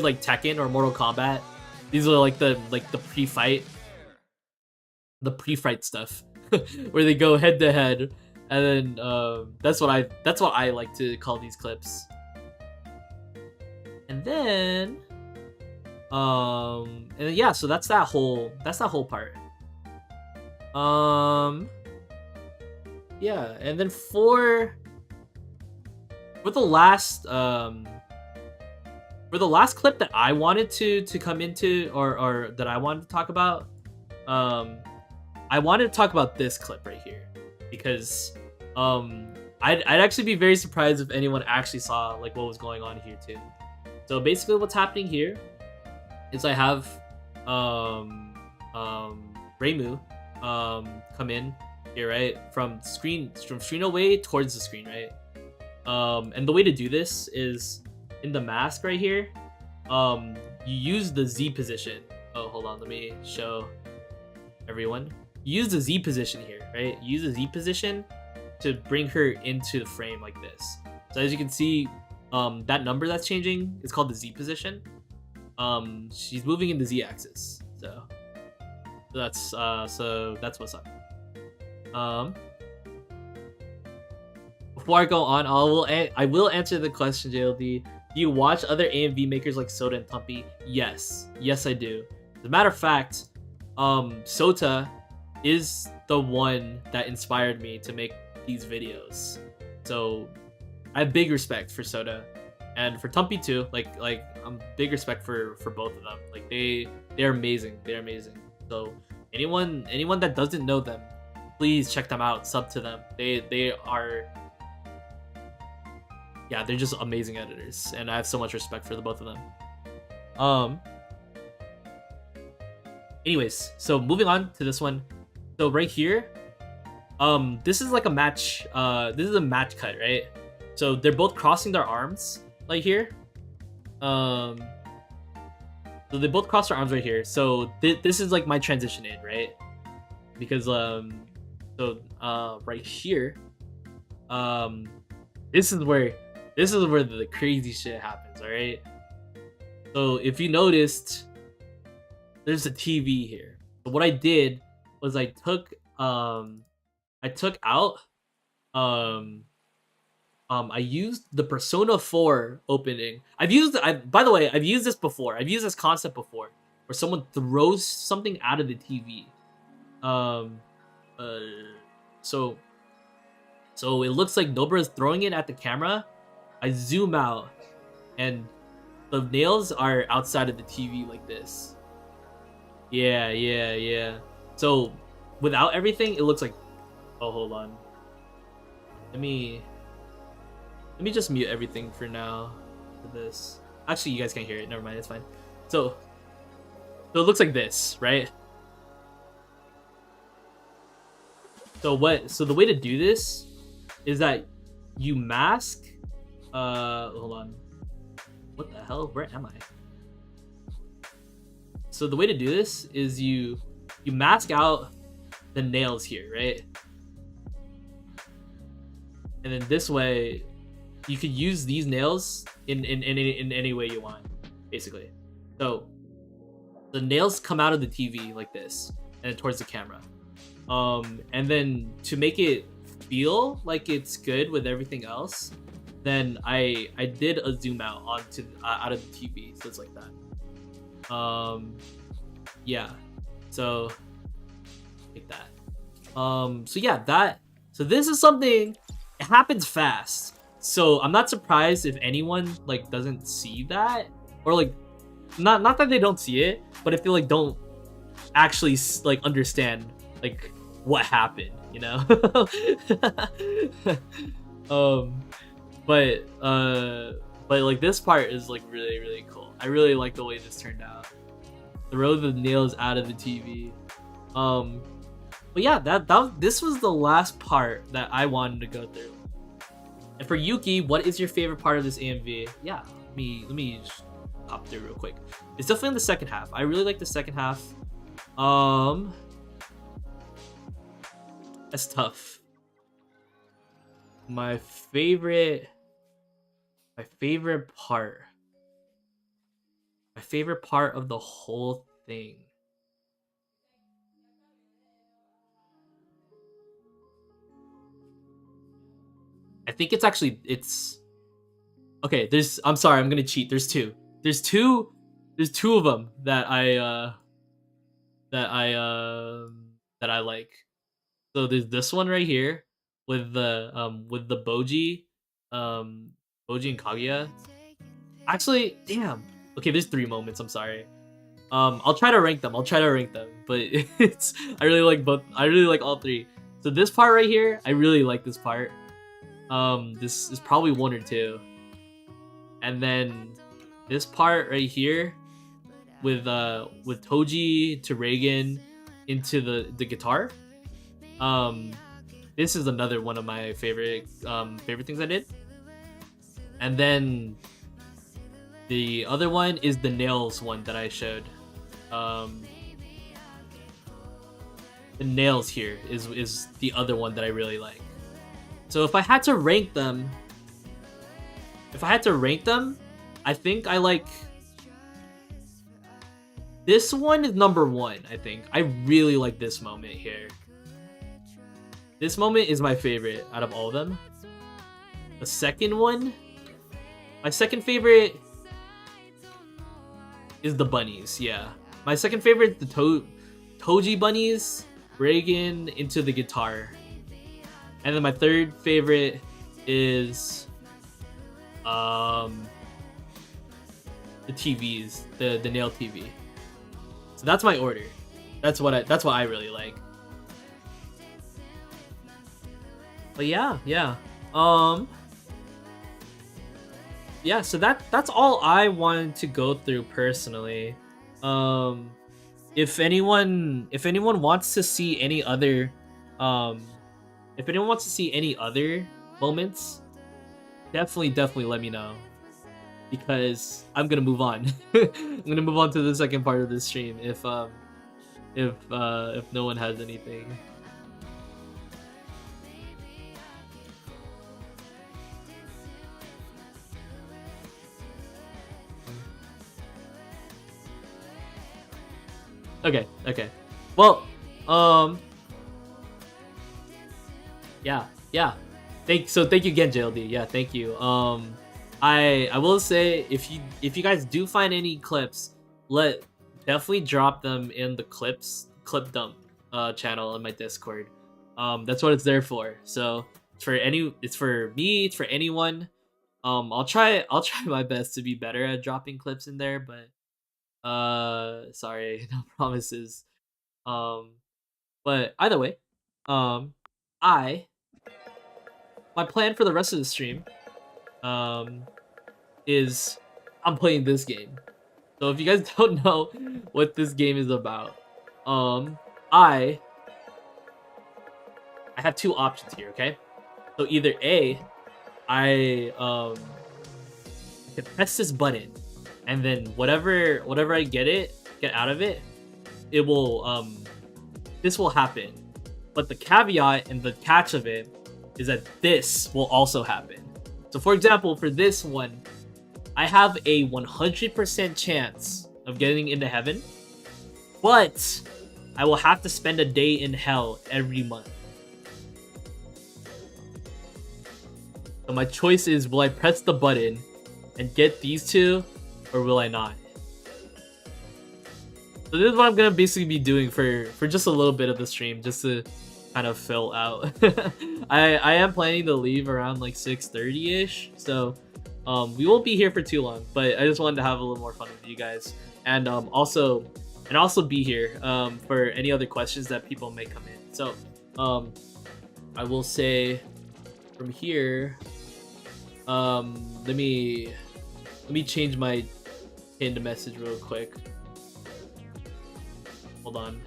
like Tekken or Mortal Kombat, these are like the pre-fight stuff where they go head to head, and then that's what I like to call these clips. And then yeah, so that's that whole part. Yeah, and then for the last clip that I wanted to come into, or that I wanted to talk about, I wanted to talk about this clip right here, because I'd actually be very surprised if anyone actually saw like what was going on here too. So basically what's happening here is I have Reimu come in here, right? From screen away towards the screen, right? And the way to do this is in the mask right here, you use the Z position. Oh, hold on, let me show everyone. Use the Z position here, right? Use the Z position to bring her into the frame like this. So as you can see, that number that's changing is called the Z position. She's moving in the Z axis. So that's what's up. Before I go on, I will answer the question, JLD. Do you watch other AMV makers like Sota and Tumpy? Yes, I do. As a matter of fact, Sota is the one that inspired me to make these videos. So I have big respect for Sota, and for Tumpy too. Like big respect for both of them. Like they're amazing. They're amazing. So anyone that doesn't know them, please check them out. Sub to them. They are. Yeah, they're just amazing editors, and I have so much respect for the both of them. Anyways, so moving on to this one. So right here, this is like a match. This is a match cut, right? So they're both crossing their arms like here. So they both cross their arms right here. So this is like my transition in, right? Because right here, this is where the crazy shit happens. All right. So if you noticed, there's a TV here. But what I did was I took out I used the Persona 4 opening. By the way, I've used this before. I've used this concept before, where someone throws something out of the TV. So it looks like Nobara is throwing it at the camera. I zoom out, and the nails are outside of the TV like this. Yeah. So without everything, it looks like. Oh, hold on. Let me just mute everything for now. For this, actually, you guys can't hear it. Never mind, it's fine. So it looks like this, right? So the way to do this is that you mask. Hold on. What the hell? Where am I? So the way to do this is you mask out the nails here, right? And then this way, you could use these nails in any way you want, basically. So the nails come out of the TV like this and towards the camera. And then to make it feel like it's good with everything else, then I did a zoom out onto out of the TV, so it's like that. Yeah, so like that. So this is something. It happens fast, so I'm not surprised if anyone like doesn't see that, or like not that they don't see it, but if they like don't actually like understand like what happened, you know. But like this part is like really cool. I really like the way this turned out. Throw the nails out of the TV. But yeah, this was the last part that I wanted to go through. And for Yuki, what is your favorite part of this AMV? Yeah, let me just hop through real quick. It's definitely in the second half. I really like the second half. That's tough. My favorite part of the whole thing. I think it's okay. I'm sorry, I'm gonna cheat. There's two of them that I like. So there's this one right here with the Boji, Boji and Kaguya. Actually, damn. Okay, there's 3 moments. I'm sorry. I'll try to rank them. But I really like both. I really like all 3. So this part right here, I really like this part. This is probably 1 or 2. And then this part right here with Toji to Reagan into the guitar. This is another one of my favorite things I did. And then the other one is the nails one that I showed. The nails here is the other one that I really like. So if I had to rank them, I think I like this one is number 1, I think. I really like this moment here. This moment is my favorite out of all of them. The second one, my second favorite is the bunnies, yeah. My second favorite, the Toji bunnies, Reagan into the guitar. And then my third favorite is the TVs, the nail TV. So that's my order. That's what I really like. But yeah. Yeah, so that's all I wanted to go through personally. if anyone wants to see any other moments, definitely let me know, because I'm gonna move on. I'm gonna move on to the second part of this stream if no one has anything. Okay. Well, yeah. Thank you again, JLD. Yeah, thank you. I will say, if you guys do find any clips, definitely drop them in the clip dump channel on my Discord. That's what it's there for. So it's for me, it's for anyone. I'll try my best to be better at dropping clips in there, but sorry, no promises. But either way, my plan for the rest of the stream is I'm playing this game. So if you guys don't know what this game is about, I have two options here, okay? So either A, I can press this button, and then whatever I get out of it, it will this will happen. But the caveat and the catch of it is that this will also happen. So for example, for this one, I have a 100% chance of getting into heaven, but I will have to spend a day in hell every month. So my choice is, will I press the button and get these two, or will I not? So this is what I'm gonna basically be doing for just a little bit of the stream, just to kind of fill out. I am planning to leave around like 6:30ish, so we won't be here for too long, but I just wanted to have a little more fun with you guys, and also be here for any other questions that people may come in. So I will say from here, let me change my pinned message real quick. Hold on.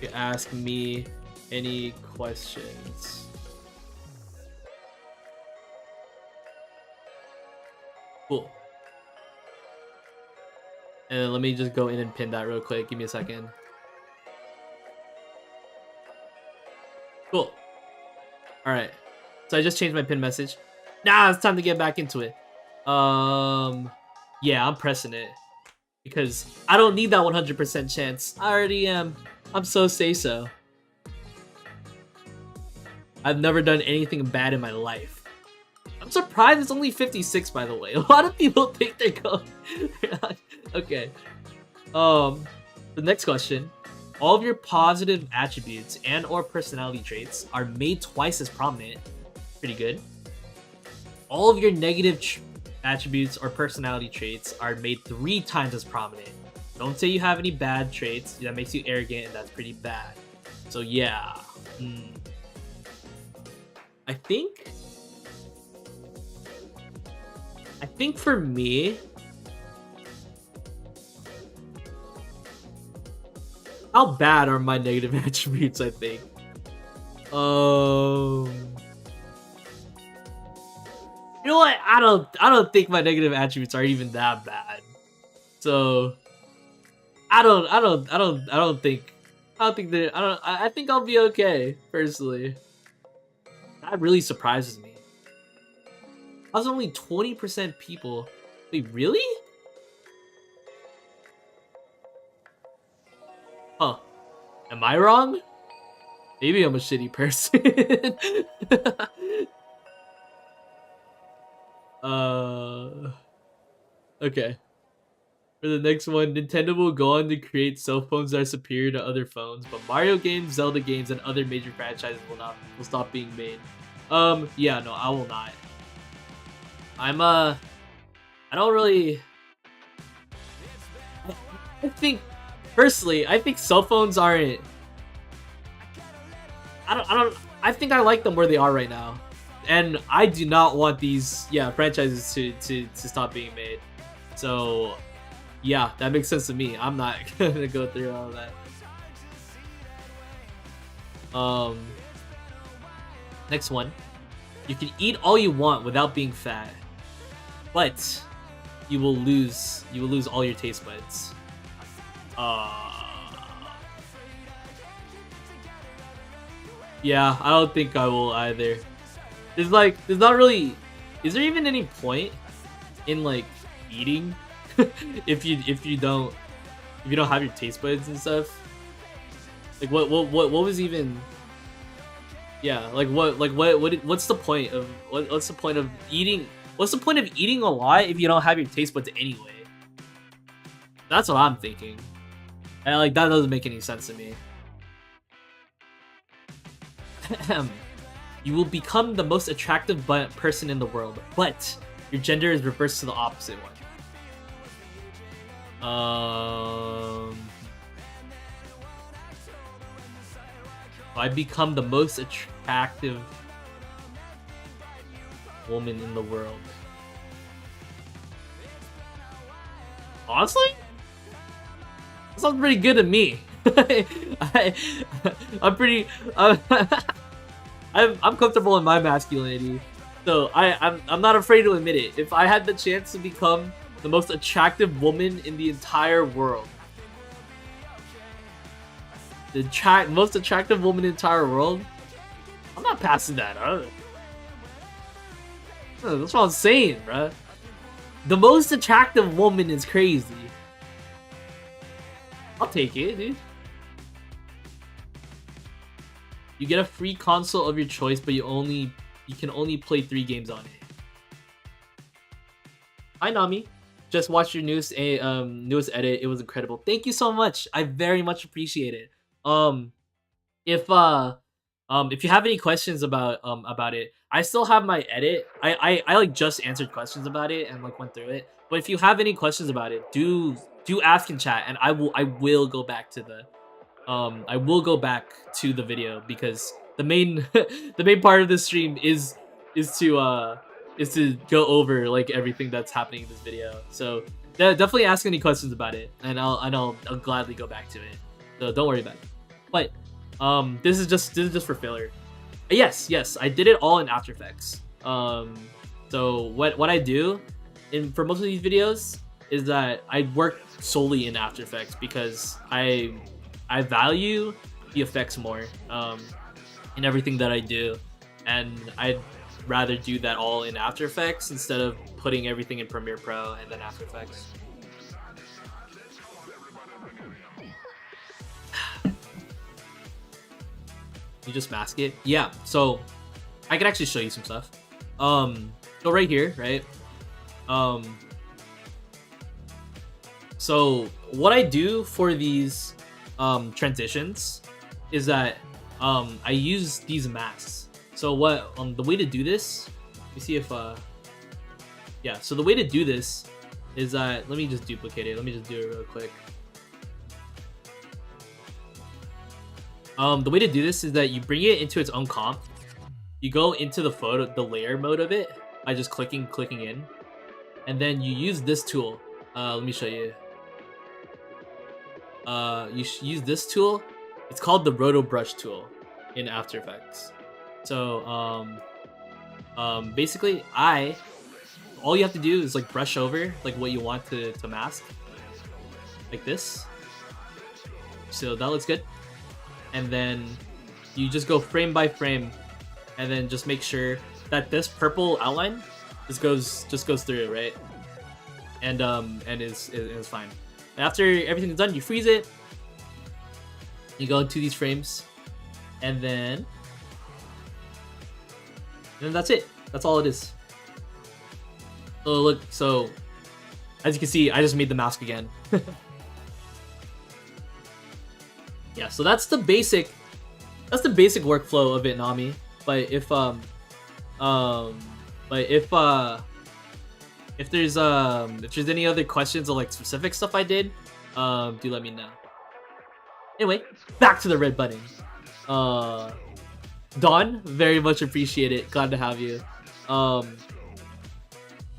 You can ask me any questions. Cool. And let me just go in and pin that real quick. Give me a second. Cool. Alright. So I just changed my pin message. Nah, it's time to get back into it. Yeah, I'm pressing it, because I don't need that 100% chance. I already am. I'm so say-so. I've never done anything bad in my life. I'm surprised it's only 56, by the way. A lot of people think they're going... Okay. The next question. All of your positive attributes and or personality traits are made twice as prominent. Pretty good. All of your negative attributes or personality traits are made 3 times as prominent. Don't say you have any bad traits. That makes you arrogant, and that's pretty bad. So yeah. I think for me, how bad are my negative attributes, I think? You know what? I don't think my negative attributes are even that bad. So I think I'll be okay, personally. That really surprises me. I was only 20% people. Wait, really? Huh. Am I wrong? Maybe I'm a shitty person. Okay. For the next one, Nintendo will go on to create cell phones that are superior to other phones, but Mario games, Zelda games, and other major franchises will stop being made. Yeah, no, I will not. I don't really... I think, personally, I think cell phones aren't... I think I like them where they are right now. and I do not want these franchises to stop being made. So yeah, that makes sense to me. I'm not gonna go through all of that. Next one. You can eat all you want without being fat, but you will lose all your taste buds. Yeah, I don't think I will either. There's not really. Is there even any point in like eating if you don't have your taste buds and stuff? Like what was even? Yeah, what's the point of what's the point of eating? What's the point of eating a lot if you don't have your taste buds anyway? That's what I'm thinking. And like that doesn't make any sense to me. You will become the most attractive person in the world, but your gender is reversed to the opposite one. I become the most attractive woman in the world. Honestly, that sounds pretty good to me. I'm pretty. I'm comfortable in my masculinity, so I'm not afraid to admit it. If I had the chance to become the most attractive woman in the entire world, the most attractive woman in the entire world, I'm not passing that up. That's what I'm saying, bruh. The most attractive woman is crazy. I'll take it, dude. You get a free console of your choice, but you can only play 3 games on it. Hi Nami, just watched your newest edit. It was incredible. Thank you so much. I very much appreciate it. If you have any questions about it, I still have my edit. I like just answered questions about it and like went through it. But if you have any questions about it, do ask in chat, and I will go back to the video, because the main the main part of this stream is to go over like everything that's happening in this video. So definitely ask any questions about it, and I'll gladly go back to it. So don't worry about it. But this is just for filler. Yes, I did it all in After Effects. So what I do for most of these videos is that I work solely in After Effects, because I value the effects more in everything that I do, and I'd rather do that all in After Effects instead of putting everything in Premiere Pro and then After Effects. You just mask it? Yeah, so I can actually show you some stuff. So right here, right? So what I do for these transitions is that I use these masks. So what the way to do this, let me see if yeah, so the way to do this is that, let me just duplicate it. Let me just do it real quick. The way to do this is that you bring it into its own comp. You go into the layer mode of it by just clicking in, and then you use this tool. Let me show you. You should use this tool. It's called the Roto Brush tool in After Effects. So basically, all you have to do is like brush over like what you want to mask, like this. So that looks good. And then you just go frame by frame, and then just make sure that this purple outline just goes through it, right? And is fine. And after everything's done, you freeze it. You go into these frames, and then that's it. That's all it is. So look, so as you can see, I just made the mask again. Yeah, so that's the basic workflow of it, Nami. But if there's any other questions or like specific stuff I did, do let me know. Anyway, back to the red button. Don, very much appreciate it. Glad to have you.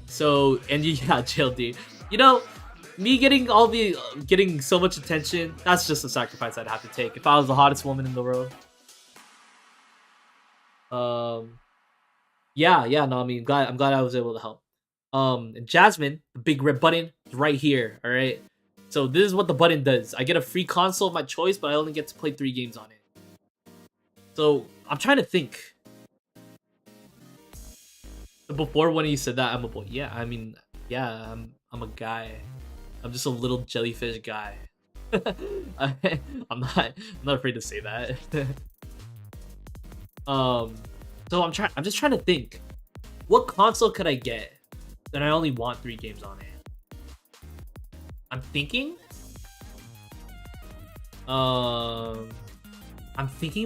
So, and yeah, JLD. You know, me getting getting so much attention, that's just a sacrifice I'd have to take if I was the hottest woman in the world. Yeah, no, I mean, I'm glad I was able to help. And Jasmine, the big red button is right here, alright? So this is what the button does. I get a free console of my choice, but I only get to play 3 games on it. So, I'm trying to think. Before when you said that, I'm a boy. Yeah, I mean, yeah, I'm a guy. I'm just a little jellyfish guy. I'm not afraid to say that. So I'm just trying to think. What console could I get that I only want 3 games on it? I'm thinking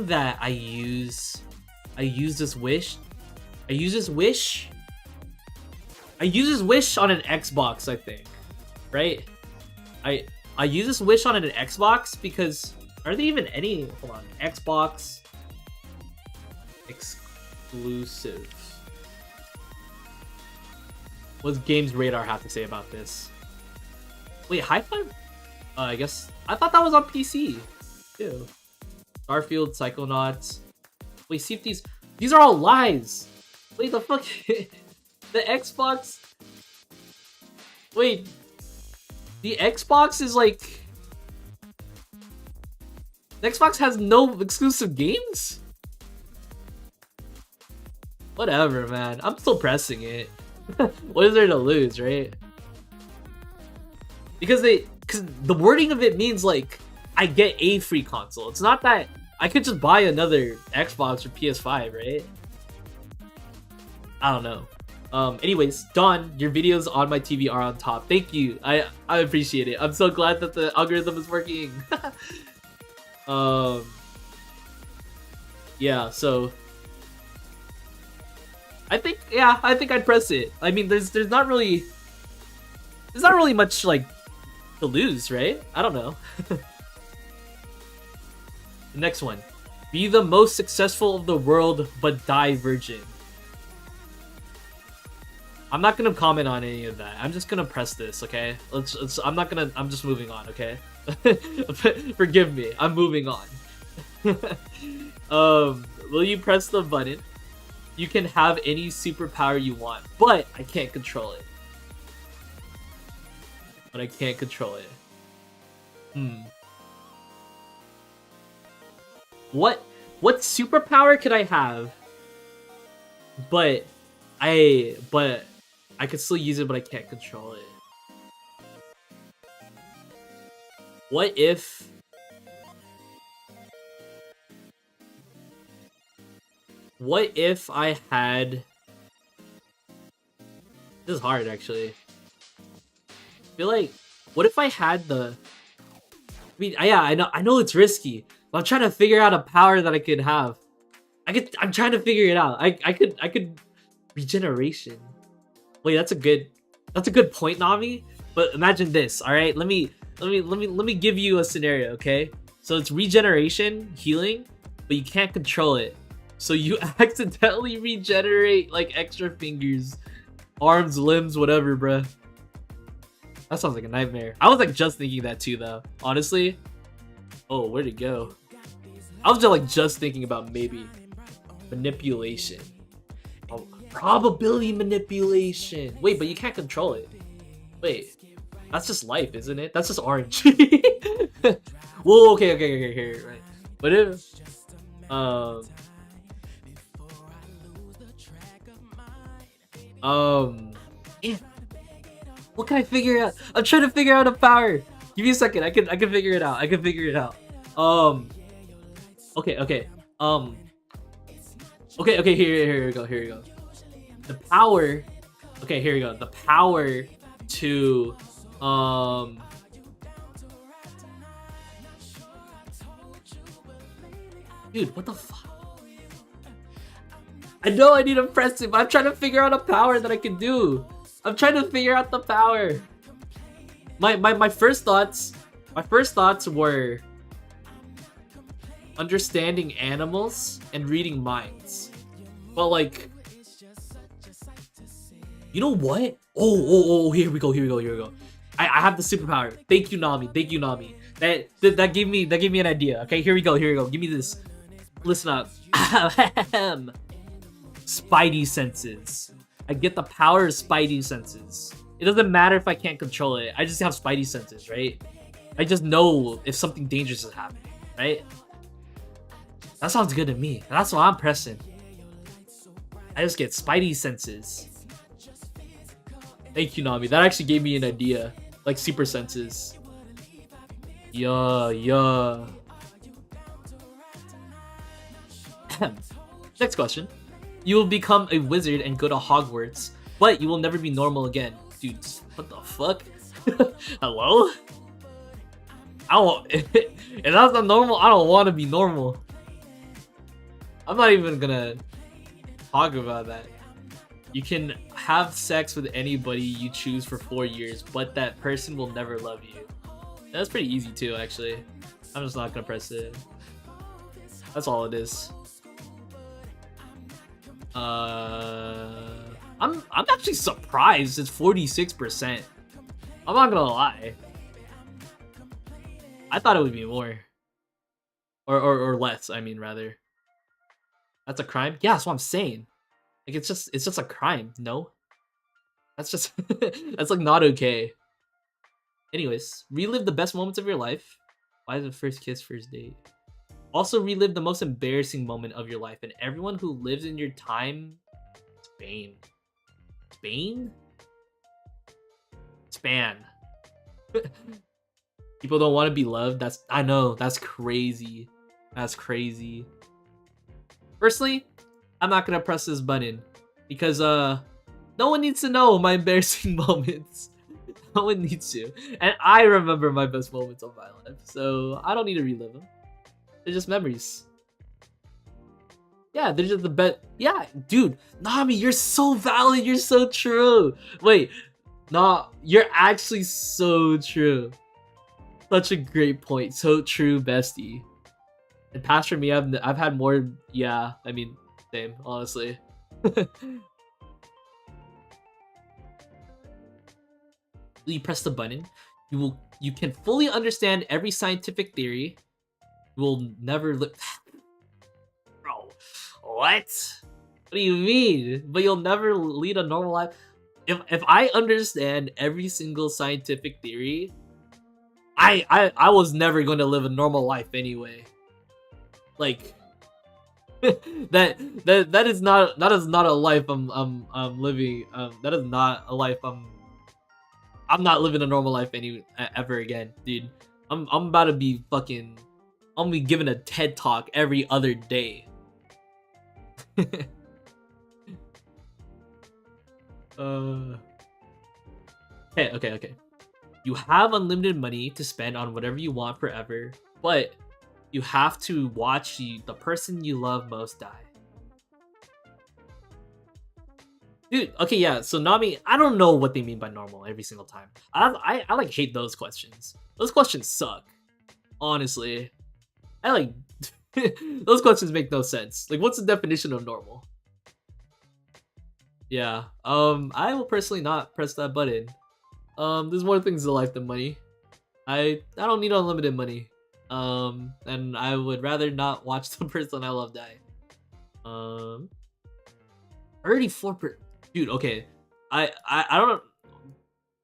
that I use this Wish. I use this Wish on an Xbox, I think. Right? I use this Wish on an Xbox because are there even any Xbox exclusives? What's Games Radar have to say about this? Wait, High Five? I guess I thought that was on PC too. Starfield, Psychonauts. Wait, see if these are all lies. Wait, the fuck? The Xbox. Wait, the Xbox is like. The Xbox has no exclusive games? Whatever, man. I'm still pressing it. What is there to lose, right? Because the wording of it means like I get a free console. It's not that I could just buy another Xbox or PS5, right? I don't know. Anyways, Don, your videos on my TV are on top. Thank you. I appreciate it. I'm so glad that the algorithm is working. Yeah, so I think I'd press it. I mean, there's not really much like to lose, right? I don't know. The next one. Be the most successful of the world, but die virgin. I'm not gonna comment on any of that. I'm just gonna press this, okay? I'm just moving on, okay? Forgive me. I'm moving on. Will you press the button? You can have any superpower you want, but I can't control it. What superpower could I have? But I could still use it, but I can't control it. What if I had... This is hard, actually. I feel like, what if I had the... I mean, yeah, I know it's risky, but I'm trying to figure out a power that I could have. I'm trying to figure it out. I could regeneration. Wait, that's a good point, Nami. But imagine this, all right? Let me give you a scenario, okay? So it's regeneration, healing, but you can't control it. So you accidentally regenerate like extra fingers, arms, limbs, whatever, bruh. That sounds like a nightmare. I was like just thinking that too, though. Honestly. Oh, where'd it go? I was just thinking about maybe manipulation. Oh, probability manipulation. Wait, but you can't control it. Wait, that's just life, isn't it? That's just RNG. Whoa, okay, here, right. But if yeah. What can I figure out? I'm trying to figure out a power. Give me a second. I can figure it out. Okay. Okay, here we go. The power. Okay, here we go. The power to dude, what the fuck? I know I need to press it, but I'm trying to figure out a power that I can do. I'm trying to figure out the power. My first thoughts were understanding animals, and reading minds. But like, you know what? Oh, here we go. I have the superpower. Thank you, Nami. That gave me an idea. Okay, here we go. Give me this. Listen up. Spidey senses. I get the power of Spidey senses. It doesn't matter if I can't control it. I just have Spidey senses, right? I just know if something dangerous is happening, right? That sounds good to me. That's what I'm pressing. I just get Spidey senses. Thank you, Nami. That actually gave me an idea. Like super senses. Yeah. Next question. You will become a wizard and go to Hogwarts, but you will never be normal again. Dude, what the fuck? Hello? I don't. If that's not normal, I don't want to be normal. I'm not even gonna talk about that. You can have sex with anybody you choose for 4 years, but that person will never love you. That's pretty easy too, actually. I'm just not gonna press it. That's all it is. I'm actually surprised it's 46%. I'm not gonna lie. I thought it would be more. Or less, I mean, rather. That's a crime? Yeah, that's what I'm saying. Like, it's just a crime, no? That's just, that's like not okay. Anyways, relive the best moments of your life. Why is it first kiss, first date? Also relive the most embarrassing moment of your life, and everyone who lives in your time span. People don't want to be loved. I know, that's crazy. Personally, I'm not gonna press this button because no one needs to know my embarrassing moments. No one needs to. And I remember my best moments of my life, so I don't need to relive them. They're just memories. Yeah, they're just the best. Yeah, dude, Nami, you're so valid. You're so true. Wait, nah, you're actually so true. Such a great point. So true, bestie. And past for me, I've had more. Yeah, I mean, same, honestly. You press the button. You can fully understand every scientific theory. You will never live. Bro, what? What do you mean? But you'll never lead a normal life. If I understand every single scientific theory, I was never going to live a normal life anyway. Like that is not a life I'm living. That is not a life I'm not living a normal life ever again, dude. I'm about to be fucking. I'm gonna be giving a TED talk every other day. Okay. You have unlimited money to spend on whatever you want forever, but you have to watch the person you love most die. Dude, okay, yeah, so Nami, I don't know what they mean by normal every single time. I like hate those questions. Those questions suck. Honestly. I like those questions make no sense. Like, what's the definition of normal? Yeah. I will personally not press that button. There's more things in life than money. I don't need unlimited money. And I would rather not watch the person I love die. 34%. Dude, okay. I don't know.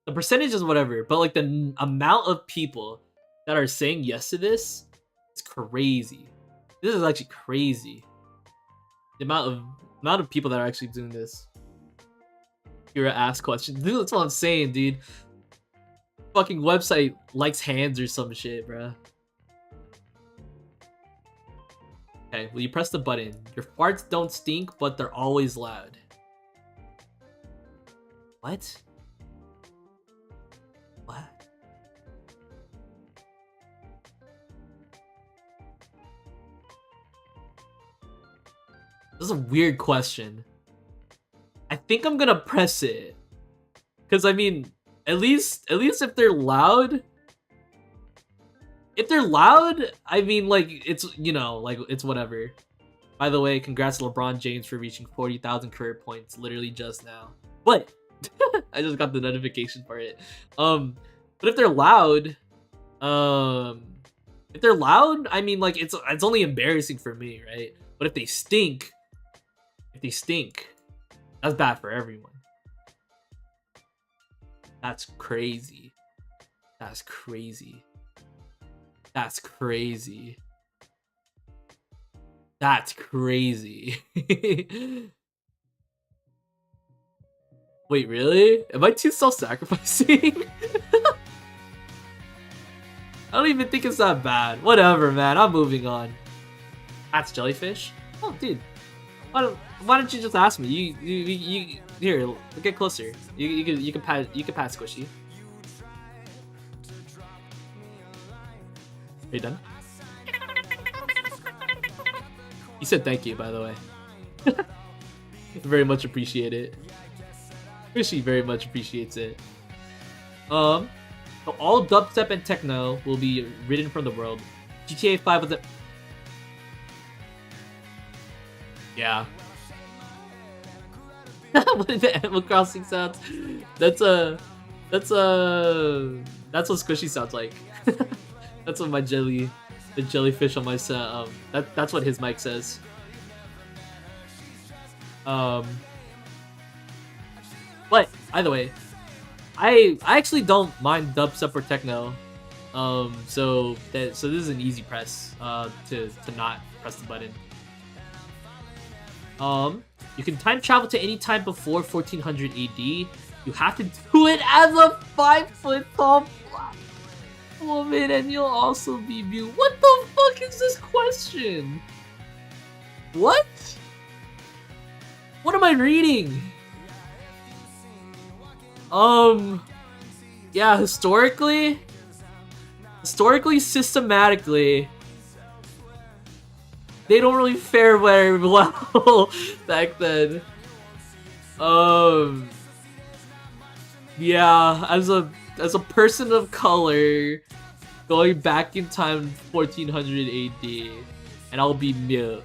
The percentage is whatever, but like the amount of people that are saying yes to this is crazy. This is actually crazy. The amount of people that are actually doing this. You're ask questions. Dude, that's what I'm saying, dude. Fucking website likes hands or some shit, bruh. Okay, well, you press the button. Your farts don't stink, but they're always loud. What? What? This is a weird question. I think I'm gonna press it. Cause I mean, at least if they're loud, if they're loud, I mean, like, it's, you know, like, it's whatever. By the way, congrats to LeBron James for reaching 40,000 career points literally just now. But I just got the notification for it. But if they're loud, I mean, like, it's only embarrassing for me, right? But if they stink, that's bad for everyone. That's crazy. That's crazy. That's crazy. That's crazy. Wait, really? Am I too self-sacrificing? I don't even think it's that bad. Whatever, man. I'm moving on. That's jellyfish? Oh, dude. Why don't you just ask me? You here, get closer. You can pat Squishy. Are you done? He said thank you, by the way. Very much appreciate it. Squishy very much appreciates it. So all dubstep and techno will be ridden from the world. GTA 5 was a... Yeah. What are the Animal Crossing sounds? That's what Squishy sounds like. That's what my the jellyfish on my set, that's what his mic says. But either way, I actually don't mind dubstep or techno. So this is an easy press to not press the button. You can time travel to any time before 1400 AD. You have to do it as a 5-foot tall black woman, and you'll also be mute. What the fuck is this question? What? What am I reading? Yeah, historically, systematically, they don't really fare very well back then. Yeah, as a person of color, going back in time 1400 AD, and I'll be mute.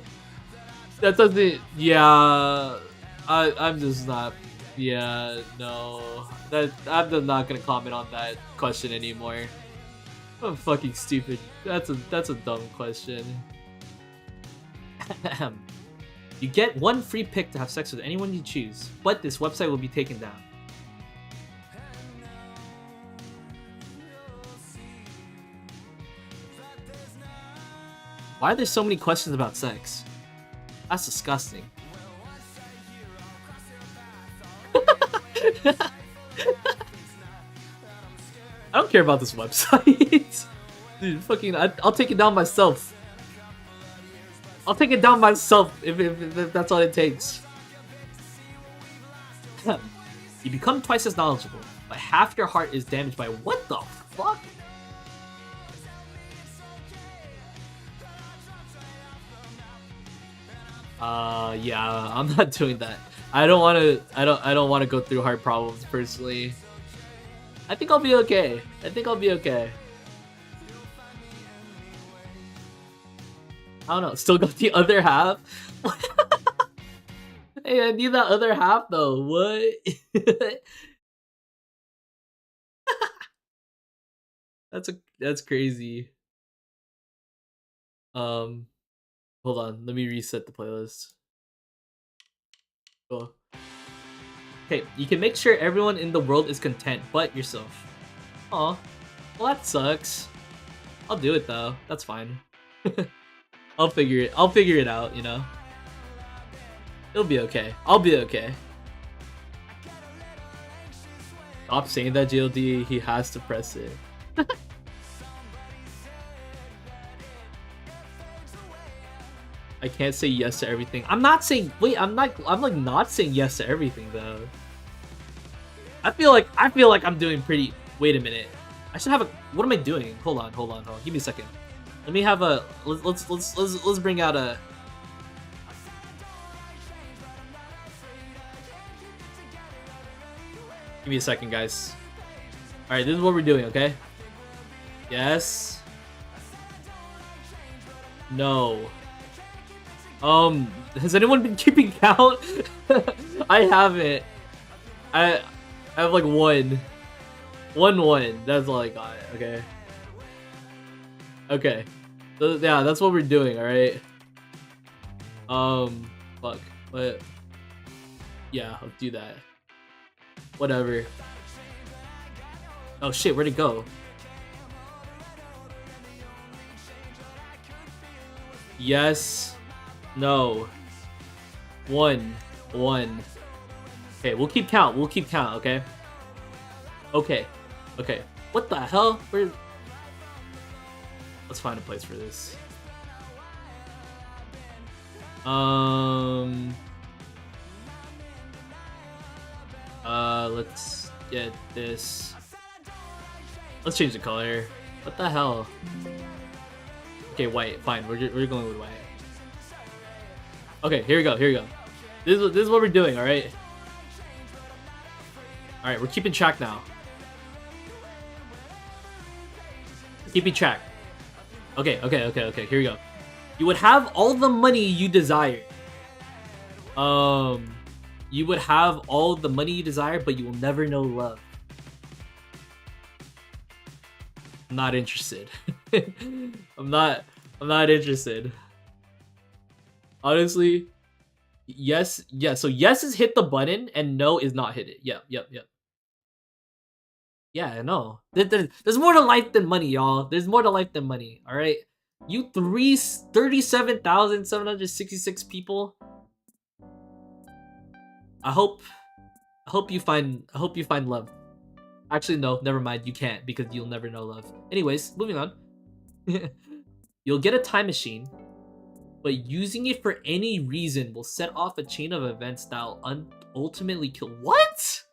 That doesn't. Yeah, I'm just not. Yeah, no. I'm not gonna comment on that question anymore. I'm fucking stupid. That's a dumb question. You get one free pick to have sex with anyone you choose, but this website will be taken down. Why are there so many questions about sex? That's disgusting. I don't care about this website. Dude, fucking, I'll take it down myself. I'll take it down myself if that's all it takes. You become twice as knowledgeable, but half your heart is damaged by what the fuck? Yeah, I'm not doing that. I don't want to go through hard problems personally. I think I'll be okay. I don't know. Still got the other half. Hey, I need that other half though. What? That's crazy. Hold on. Let me reset the playlist. Cool. Okay, you can make sure everyone in the world is content, but yourself. Aw, well that sucks. I'll do it though. That's fine. I'll figure it out, you know. It'll be okay. I'll be okay. Stop saying that, JLD. He has to press it. I can't say yes to everything. I'm not saying. Wait, I'm like not saying yes to everything though. I feel like I'm doing pretty. Wait a minute. I should have a. What am I doing? Hold on. Give me a second. Let me have a. Let's bring out a. Give me a second, guys. All right, this is what we're doing. Okay. Yes. No. Has anyone been keeping count? I haven't. I have like one. That's all I got. Okay. Okay. So, yeah, that's what we're doing. All right. Fuck. But yeah, I'll do that. Whatever. Oh shit, where'd it go? Yes. No. One. Okay, we'll keep count. Okay. Okay. What the hell? Let's find a place for this. Let's get this. Let's change the color. What the hell? Okay, white. Fine. We're going with white. Okay, here we go. This is what we're doing. All right. All right, we're keeping track now. Keeping track. Okay. Here we go. You would have all the money you desire. You would have all the money you desire, but you will never know love. I'm not interested. I'm not interested. Honestly, yes. So yes is hit the button, and no is not hit it. Yep. Yeah, I know. There's more to life than money, y'all. There's more to life than money. All right. You 37,766 people. I hope you find love. Actually, no, never mind. You can't because you'll never know love. Anyways, moving on. You'll get a time machine, but using it for any reason will set off a chain of events that'll ultimately kill. What?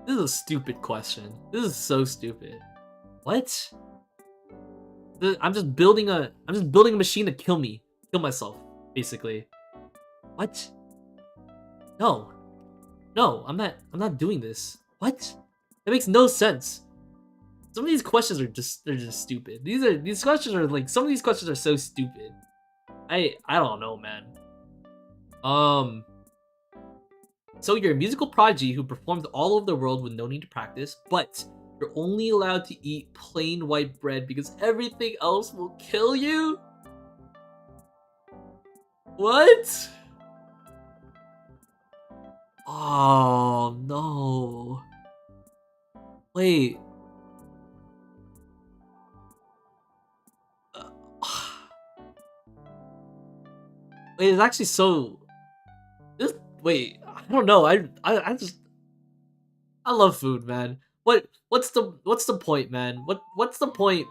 This is a stupid question. This is so stupid. What? I'm just building a machine to kill myself, basically. What? No, I'm not doing this. What? That makes no sense. Some of these questions are just stupid. These questions are like, some of these questions are so stupid. I don't know, man. So you're a musical prodigy who performs all over the world with no need to practice, but you're only allowed to eat plain white bread because everything else will kill you? What? Oh no. Wait. Wait, it's actually so. Wait, I don't know. I love food, man. What's the point, man? What's the point?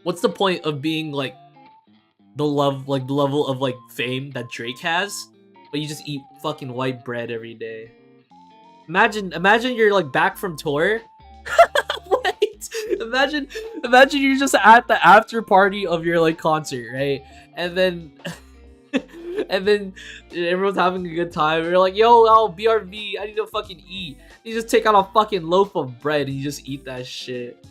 What's the point of being like the level of like fame that Drake has, but you just eat fucking white bread every day? Imagine you're like back from tour. Wait, imagine you're just at the after party of your like concert, right? And then everyone's having a good time. You're like, yo, BRB, I need to fucking eat. You just take out a fucking loaf of bread and you just eat that shit.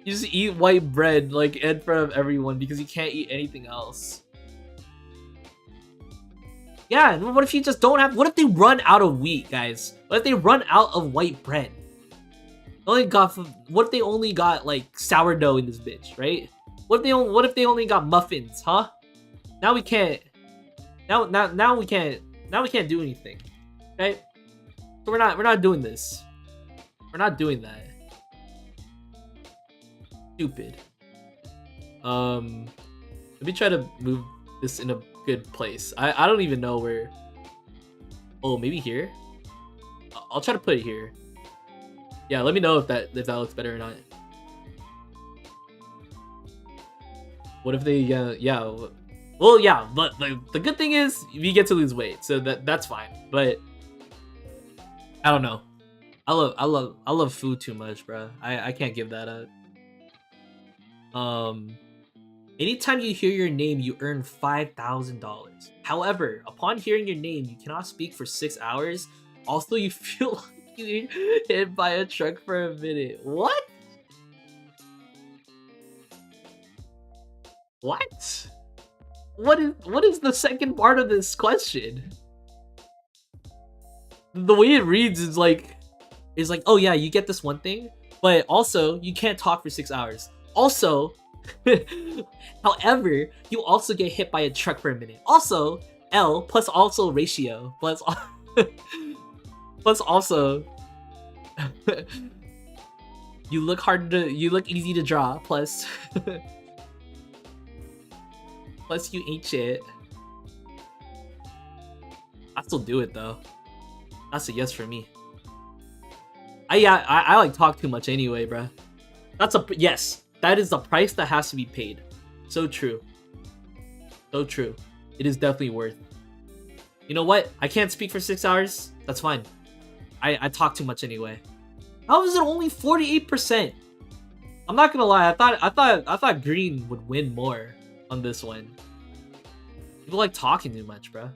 You just eat white bread like in front of everyone because you can't eat anything else. Yeah, and what if you just don't have? What if they run out of wheat, guys? What if they run out of white bread? What if they only got like sourdough in this bitch, right? What if they only got muffins, huh? Now we can't. Now we can't do anything, right? So we're not doing this. We're not doing that. Stupid. Let me try to move this in a good place. I don't even know where. Oh, maybe here. I'll try to put it here. Yeah, let me know if that looks better or not. What if they yeah. Well, yeah, but the good thing is we get to lose weight, so that's fine. But I don't know. I love food too much, bro. I can't give that up. Anytime you hear your name, you earn $5,000. However, upon hearing your name, you cannot speak for 6 hours. Also, you feel like you hit by a truck for a minute. What? What? What is the second part of this question? The way it reads is like, oh yeah, you get this one thing, but also you can't talk for 6 hours. Also, however, you also get hit by a truck for a minute. Also, L plus also ratio plus plus also you look easy to draw plus plus you ain't shit. I still do it though. That's a yes for me. I like talk too much anyway, bruh. That's a yes. That is the price that has to be paid. So true. So true. It is definitely worth. You know what? I can't speak for 6 hours. That's fine. I talk too much anyway. How is it only 48%? I'm not gonna lie. I thought green would win more on this one. People like talking too much, bruh.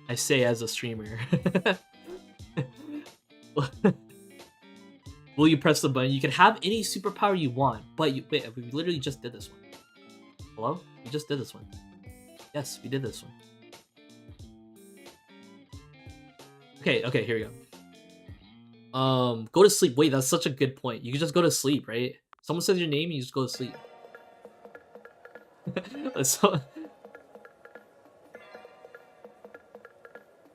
I say as a streamer. Will you press the button? You can have any superpower you want, but wait, we literally just did this one. Hello? We just did this one. Yes, we did this one. Okay, here we go. Go to sleep. Wait, that's such a good point. You can just go to sleep, right? Someone says your name, you just go to sleep. So,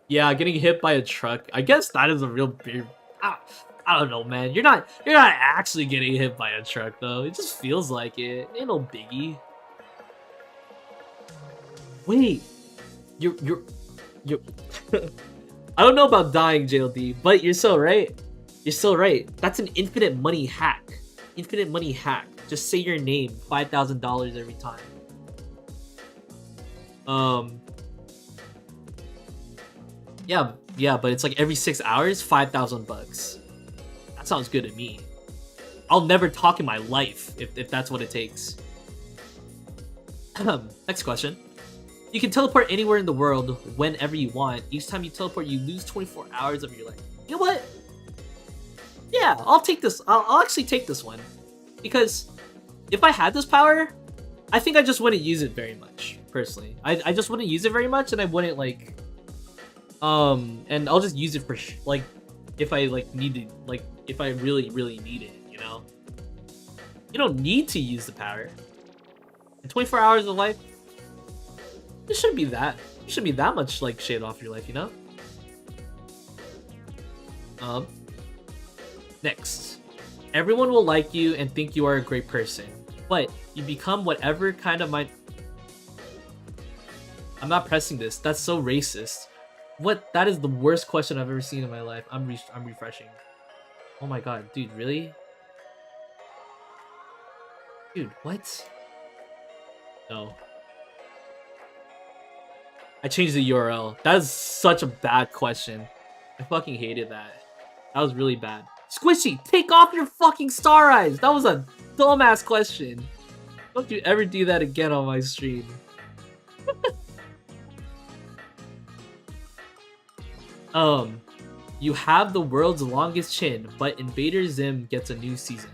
yeah, getting hit by a truck. I guess that is a real big. I don't know, man. You're not actually getting hit by a truck though. It just feels like it. Ain't no biggie. Wait, you're. I don't know about dying, JLD, but you're so right. You're so right. That's an infinite money hack. Infinite money hack. Just say your name, $5,000 every time. Yeah, but it's like every 6 hours, $5,000. That sounds good to me. I'll never talk in my life if that's what it takes. Next question. You can teleport anywhere in the world whenever you want. Each time you teleport, you lose 24 hours of your life. You know what? Yeah, I'll take this. I'll actually take this one. Because if I had this power, I think I just wouldn't use it very much, personally. I just wouldn't use it very much, and I wouldn't, like... and I'll just use it for, like, if I, like, need to, like, if I really, really need it, you know? You don't need to use the power. In 24 hours of life, it shouldn't be that. It shouldn't be that much, like, shade off your life, you know? Next. Everyone will like you and think you are a great person, but you become whatever kind of mind... I'm not pressing this. That's so racist. What? That is the worst question I've ever seen in my life. I'm refreshing. Oh my god, dude, really? Dude, what? No. I changed the URL. That is such a bad question. I fucking hated that. That was really bad. Squishy, take off your fucking star eyes! That was a dumbass question. Don't you ever do that again on my stream. You have the world's longest chin, but Invader Zim gets a new season.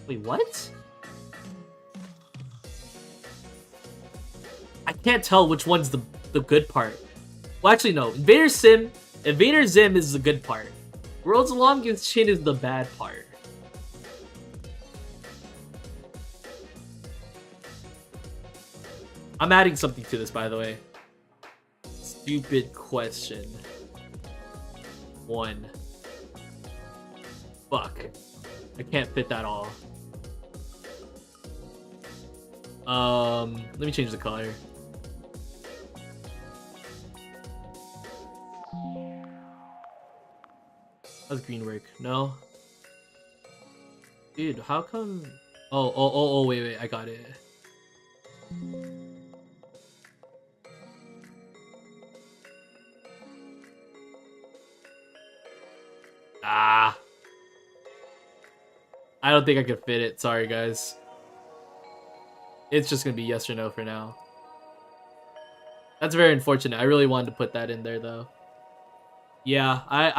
Wait, what? I can't tell which one's the good part. Well, actually, no. Invader Zim is the good part. World's longest chin is the bad part. I'm adding something to this, by the way. Stupid question. 1. Fuck. I can't fit that all. Let me change the color. How's green work? No? Dude, how come... Oh, wait, I got it. Ah. I don't think I could fit it. Sorry, guys. It's just gonna be yes or no for now. That's very unfortunate. I really wanted to put that in there, though. Yeah, I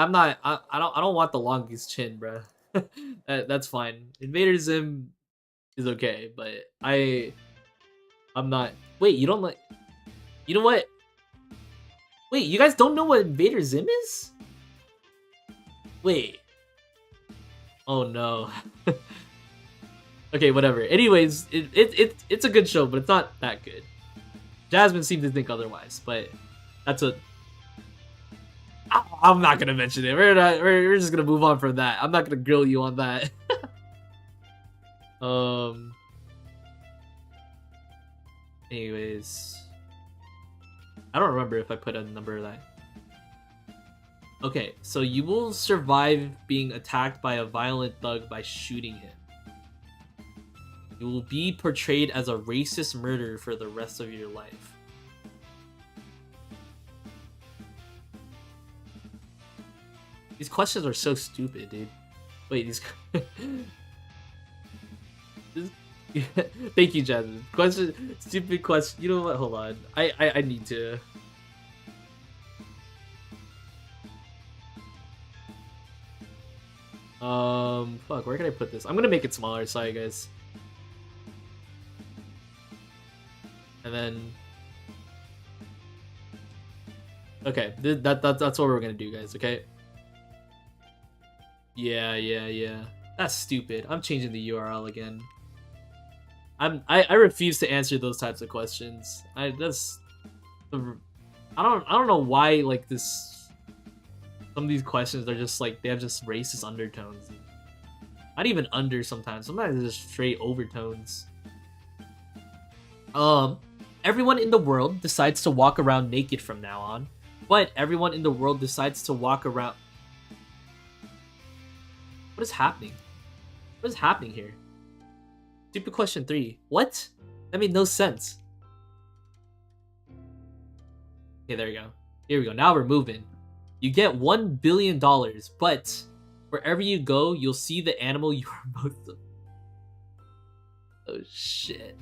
don't want the longest chin, bruh. That's fine. Invader Zim, is okay, but I'm not. Wait, you don't like? You know what? Wait, you guys don't know what Invader Zim is? Wait. Oh no. Okay, whatever. Anyways, it's a good show, but it's not that good. Jasmine seemed to think otherwise, but that's a. I'm not gonna mention it. We're just gonna move on from that. I'm not gonna grill you on that. Anyways, I don't remember if I put a number of that. Okay, so you will survive being attacked by a violent thug by shooting him. You will be portrayed as a racist murderer for the rest of your life. These questions are so stupid, dude. Wait, these... Thank you, Jasmine. Stupid question. You know what? Hold on. I need to... Fuck, where can I put this? I'm gonna make it smaller, sorry guys. And then... Okay, that's what we're gonna do, guys, okay? Yeah. That's stupid. I'm changing the URL again. I refuse to answer those types of questions. I don't know why like this. Some of these questions are just like they have just racist undertones. Not even under sometimes. Sometimes it's just straight overtones. Everyone in the world decides to walk around naked from now on, but everyone in the world decides to walk around. What is happening? What is happening here? Stupid question 3. What? That made no sense. Okay, there we go. Here we go. Now we're moving. You get $1 billion, but wherever you go, you'll see the animal you are most of. Oh shit.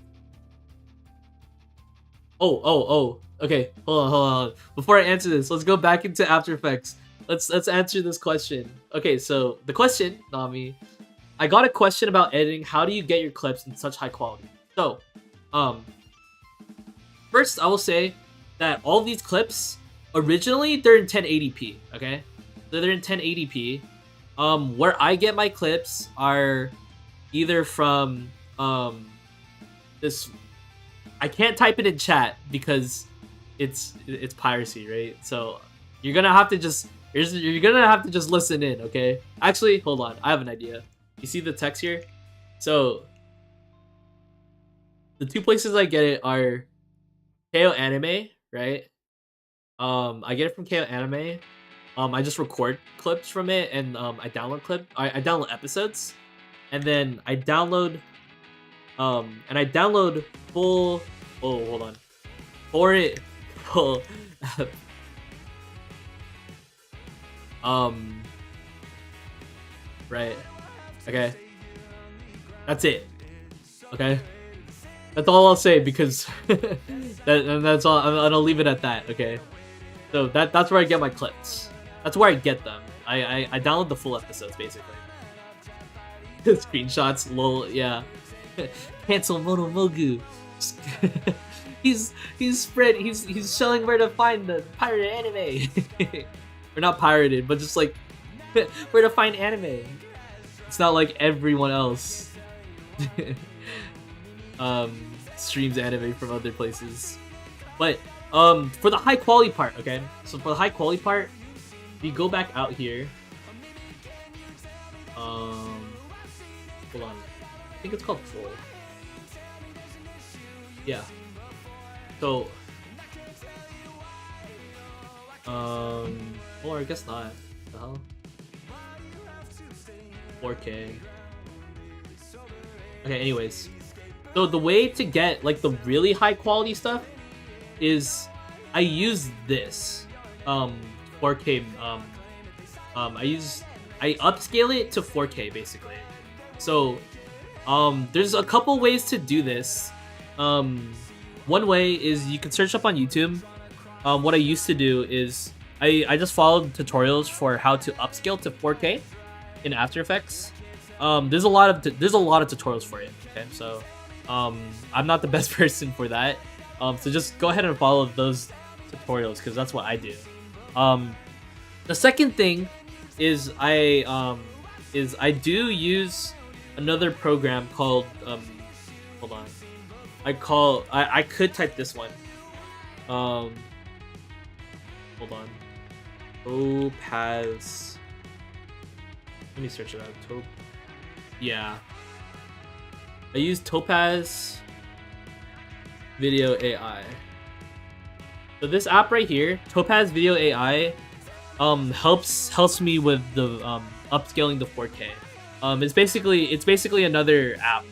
Oh. Okay, hold on. Before I answer this, let's go back into After Effects. Let's answer this question. Okay, so the question, Nami, I got a question about editing. How do you get your clips in such high quality? So, first I will say that all these clips originally they're in 1080p. Okay, so they're in 1080p. Where I get my clips are either from this. I can't type it in chat because it's piracy, right? So you're gonna have to just listen in, okay? Actually, hold on, I have an idea. You see the text here? So the two places I get it are KO Anime, right? I get it from KO Anime. I just record clips from it and I download episodes, and then I download full. Oh, hold on. For it, full. Right. Okay. That's it. Okay. That's all I'll say because that's all. I'm gonna leave it at that. Okay. So that's where I get my clips. That's where I get them. I download the full episodes basically. Screenshots, lol. Yeah. Cancel monomogu. he's showing where to find the pirated anime. Or not pirated, but just like where to find anime. It's not like everyone else streams anime from other places. But for the high quality part, okay? So for the high quality part, if you go back out here, hold on. I think it's called Troll. Yeah. So or I guess not. What the hell? 4K. Okay, anyways. So the way to get like the really high quality stuff is I use this 4K I upscale it to 4K basically. So there's a couple ways to do this. One way is you can search up on YouTube. What I used to do is I just followed tutorials for how to upscale to 4K in After Effects. there's a lot of tutorials for it. Okay, so I'm not the best person for that. So just go ahead and follow those tutorials because that's what I do. The second thing is I do use another program called hold on. I could type this one. Hold on. Topaz. Let me search it out. Yeah. I use Topaz Video AI. So this app right here, Topaz Video AI, helps me with the upscaling to 4K. It's basically another app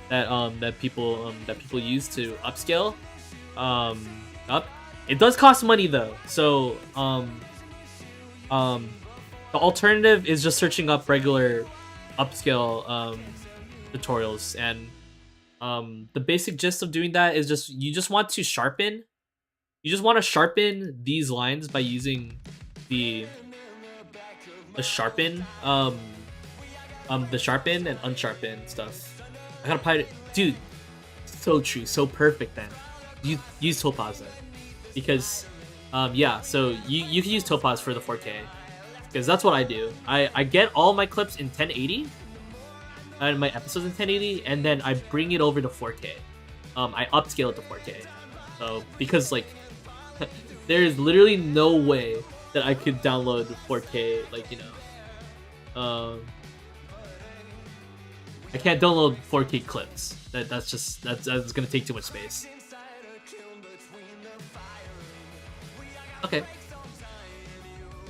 that people use to upscale up. It does cost money though, so the alternative is just searching up regular upscale tutorials, and the basic gist of doing that is you just want to sharpen these lines by using the sharpen and unsharpen stuff. I gotta apply it, dude. So true, so perfect. Then you use Topaz then, because yeah. So you can use Topaz for the 4K, because that's what I do. I get all my clips in 1080 and my episodes in 1080, and then I bring it over to 4K. I upscale it to 4K. So because like there is literally no way that I could download 4K, like, you know, I can't download 4K clips. That's gonna take too much space. Okay.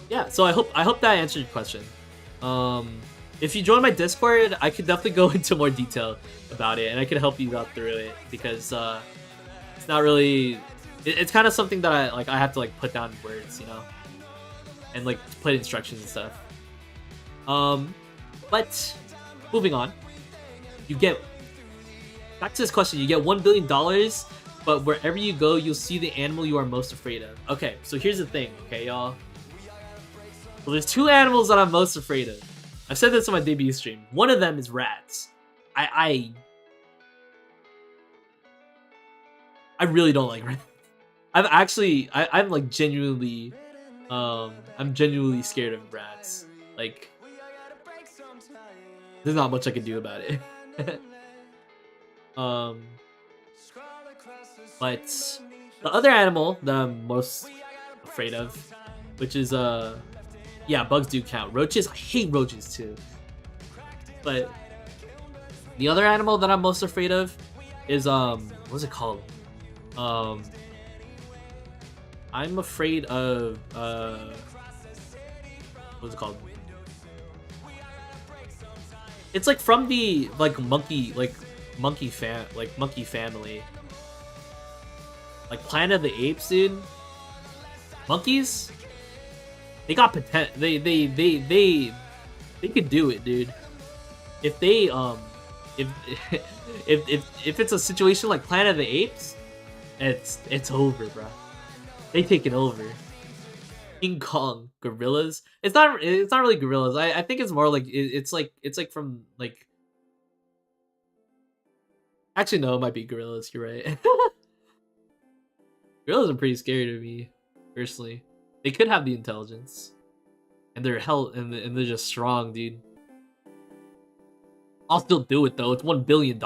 Yeah, so I hope that answered your question. If you join my Discord, I could definitely go into more detail about it, and I could help you out through it, because it's not really. It's kind of something that I have to like put down in words, you know, and like put instructions and stuff. But moving on, you get back to this question. You get $1 billion, but wherever you go, you'll see the animal you are most afraid of. Okay, so here's the thing, okay, y'all. Well, there's two animals that I'm most afraid of. I've said this on my debut stream. One of them is rats. I really don't like rats. I'm like genuinely, I'm genuinely scared of rats. Like, there's not much I can do about it. But the other animal that I'm most afraid of, which is yeah, bugs do count. Roaches, I hate roaches too. But the other animal that I'm most afraid of is what's it called? I'm afraid of what's it called? It's like from the monkey family. Like Planet of the Apes, dude. Monkeys? They got potential. They could do it, dude. If they if it's a situation like Planet of the Apes, it's over, bro. They take it over. King Kong, gorillas. It's not really gorillas. I think it's more like it's like from like. Actually, no, it might be gorillas. You're right. Gorillas are pretty scary to me, personally. They could have the intelligence, and they're and they're just strong, dude. I'll still do it though. It's $1 billion.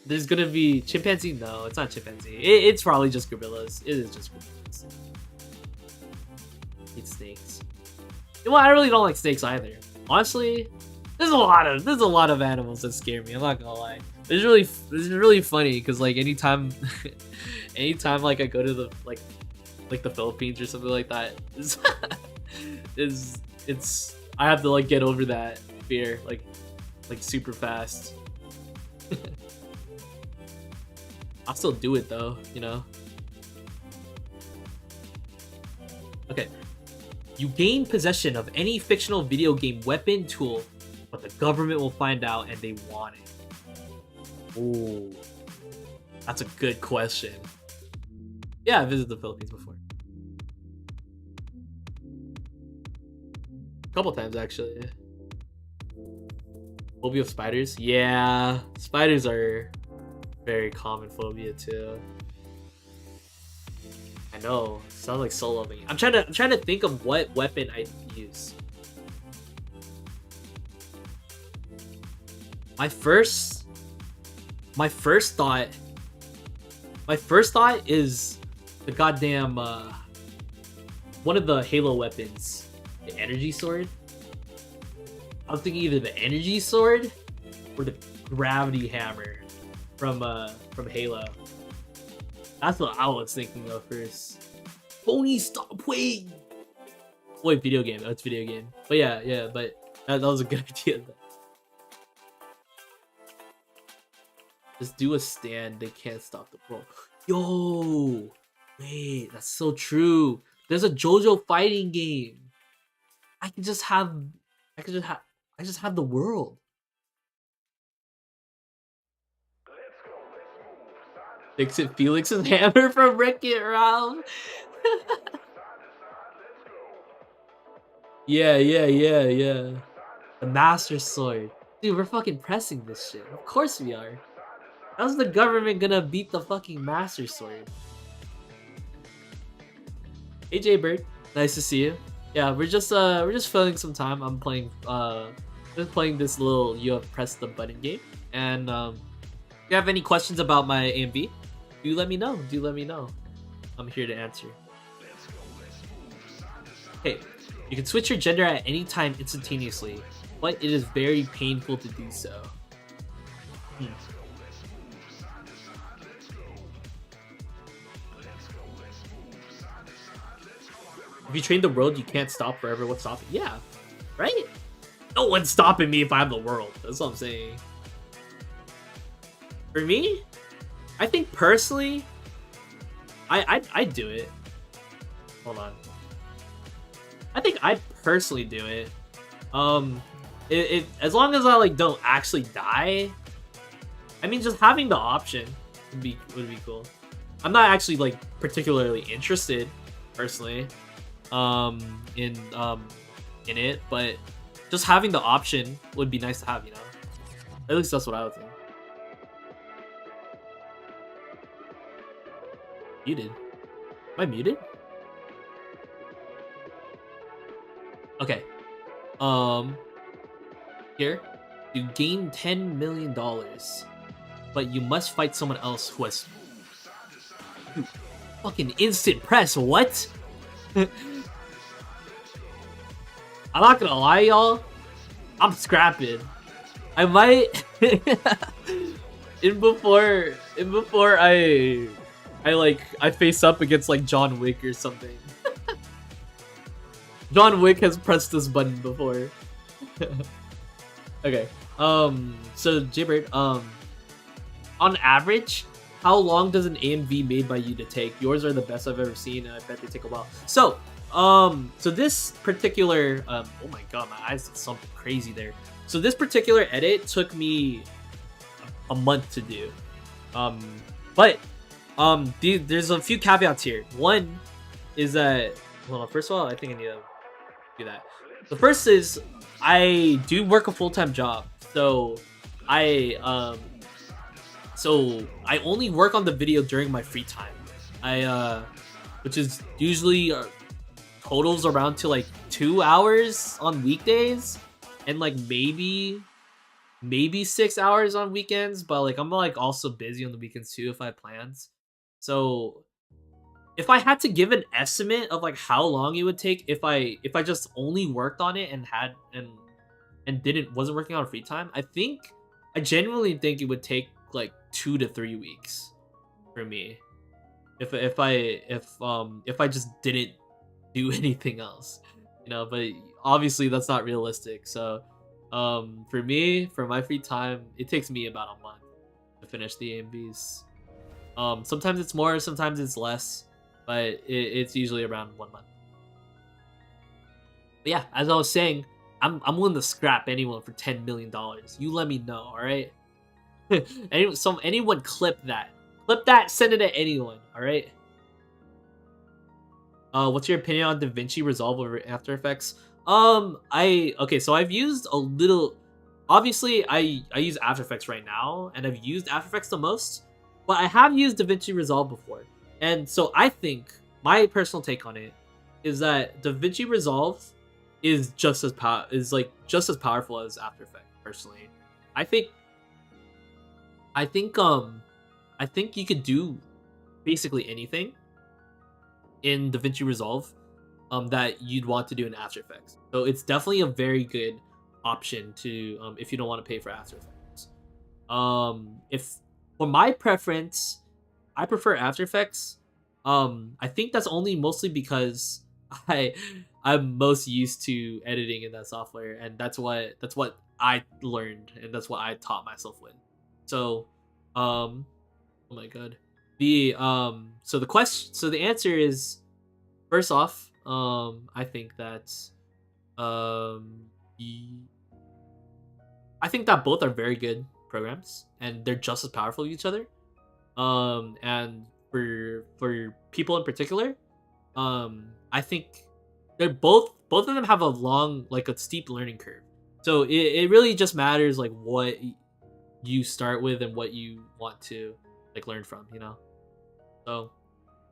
There's gonna be chimpanzee. No, it's not chimpanzee. It's probably just gorillas. It is just gorillas. I hate snakes. Well, I really don't like snakes either. Honestly, there's a lot of animals that scare me. I'm not gonna lie. It's really funny because like anytime like I go to the like the Philippines or something like that, it's I have to like get over that fear like super fast. I'll still do it though, you know. Okay. You gain possession of any fictional video game weapon tool, but the government will find out and they want it. Ooh. That's a good question. Yeah, I visited the Philippines before. A couple times actually. Phobia of spiders? Yeah, spiders are very common phobia too. I know, sounds like solo me. I'm trying to think of what weapon I'd use. My first thought is the goddamn one of the Halo weapons, the energy sword. I was thinking either the energy sword or the gravity hammer from Halo. That's what I was thinking of first. Tony, stop playing! Wait, video game. That's video game. But yeah, but that was a good idea. Just do a stand. They can't stop the bro. Yo, wait, that's so true. There's a JoJo fighting game. I just have the world. Fix it, Felix's hammer from Wreck-It Ralph. Yeah. The Master Sword. Dude, we're fucking pressing this shit. Of course we are. How's the government gonna beat the fucking Master Sword? Hey J-Bird, nice to see you. Yeah, we're just filling some time. I'm playing just playing this little you have pressed the button game. And if you have any questions about my AMV, do let me know. I'm here to answer. Hey, you can switch your gender at any time instantaneously, but it is very painful to do so. If you train the world, you can't stop forever. What's stopping? Yeah, right? No one's stopping me if I have the world. That's what I'm saying. For me, I think personally, I'd do it. Hold on. I think I'd personally do it. As long as I like don't actually die. I mean, just having the option would be cool. I'm not actually like particularly interested, personally, in it, but just having the option would be nice to have, you know. At least that's what I would think. Muted? Am I muted? Okay. Here, you gain $10 million, but you must fight someone else who has fucking instant press. What? I'm not gonna lie, y'all. I'm scrapping. I might before I face up against like John Wick or something. John Wick has pressed this button before. Okay. So Jaybird, on average, how long does an AMV made by you to take? Yours are the best I've ever seen, and I bet they take a while. So, so this particular, oh my god, my eyes did something crazy there. So this particular edit took me a month to do. But there's a few caveats here. One is that, hold on, first of all, I think I need to do that. The first is I do work a full-time job, so I only work on the video during my free time. Which is usually totals around to like 2 hours on weekdays, and like maybe 6 hours on weekends. But like I'm like also busy on the weekends too if I have plans. So if I had to give an estimate of like how long it would take if I just only worked on it and wasn't working on free time, I genuinely think it would take like 2 to 3 weeks for me if I just didn't do anything else, you know. But obviously that's not realistic. So for me, for my free time, it takes me about a month to finish the AMVs. Sometimes it's more, sometimes it's less, but it's usually around 1 month. But yeah, as I was saying, I'm willing to scrap anyone for $10 million. You let me know, all right? Anyone clip that, send it to anyone, all right? What's your opinion on DaVinci Resolve over After Effects? So I've used a little obviously I use After Effects right now, and I've used After Effects the most, but I have used DaVinci Resolve before. And so I think my personal take on it is that DaVinci Resolve is just as powerful as After Effects. Personally, I think you could do basically anything in DaVinci Resolve that you'd want to do in After Effects. So it's definitely a very good option to if you don't want to pay for After Effects. If for my preference, I prefer After Effects. I think that's only mostly because I'm most used to editing in that software, and that's what I learned, and that's what I taught myself with. So, oh my god, so the answer is, first off, I think that I think that both are very good programs, and they're just as powerful as each other. And for people in particular, I think they're both of them have a steep learning curve. So it really just matters like what you start with and what you want to like learn from, you know. So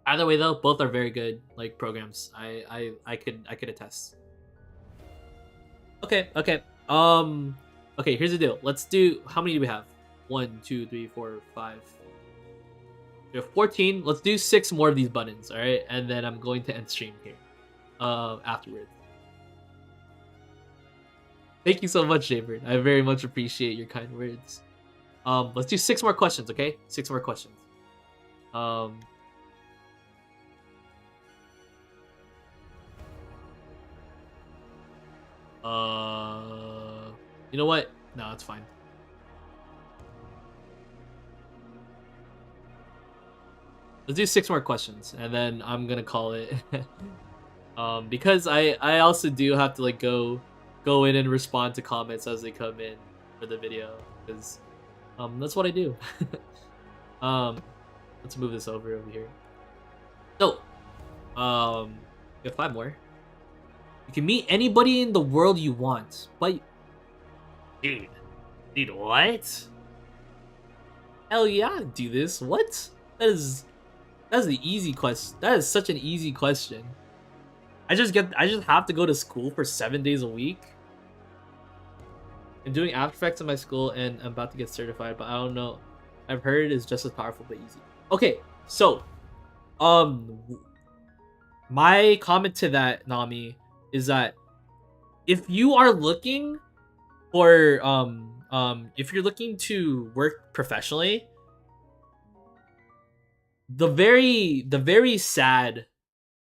either way though, both are very good like programs. I could attest. Okay. Okay, here's the deal. Let's do, how many do we have? 1, 2, 3, 4, 5. We have 14. Let's do 6 more of these buttons, all right? And then I'm going to end stream here afterwards. Thank you so much, Jaybird. I very much appreciate your kind words. Let's do 6 more questions, okay? 6 more questions. You know what? No, it's fine. Let's do 6 more questions, and then I'm gonna call it. Because I also do have to like go in and respond to comments as they come in for the video, because that's what I do. Let's move this over here. So, we have 5 more. You can meet anybody in the world you want, but dude, what? Hell yeah, I'd do this. What? That's the easy question. That is such an easy question. I just have to go to school for 7 days a week. I'm doing After Effects in my school, and I'm about to get certified, but I don't know. I've heard it's just as powerful but easy. Okay, so my comment to that, Nami, is that if you are looking for if you're looking to work professionally, the very sad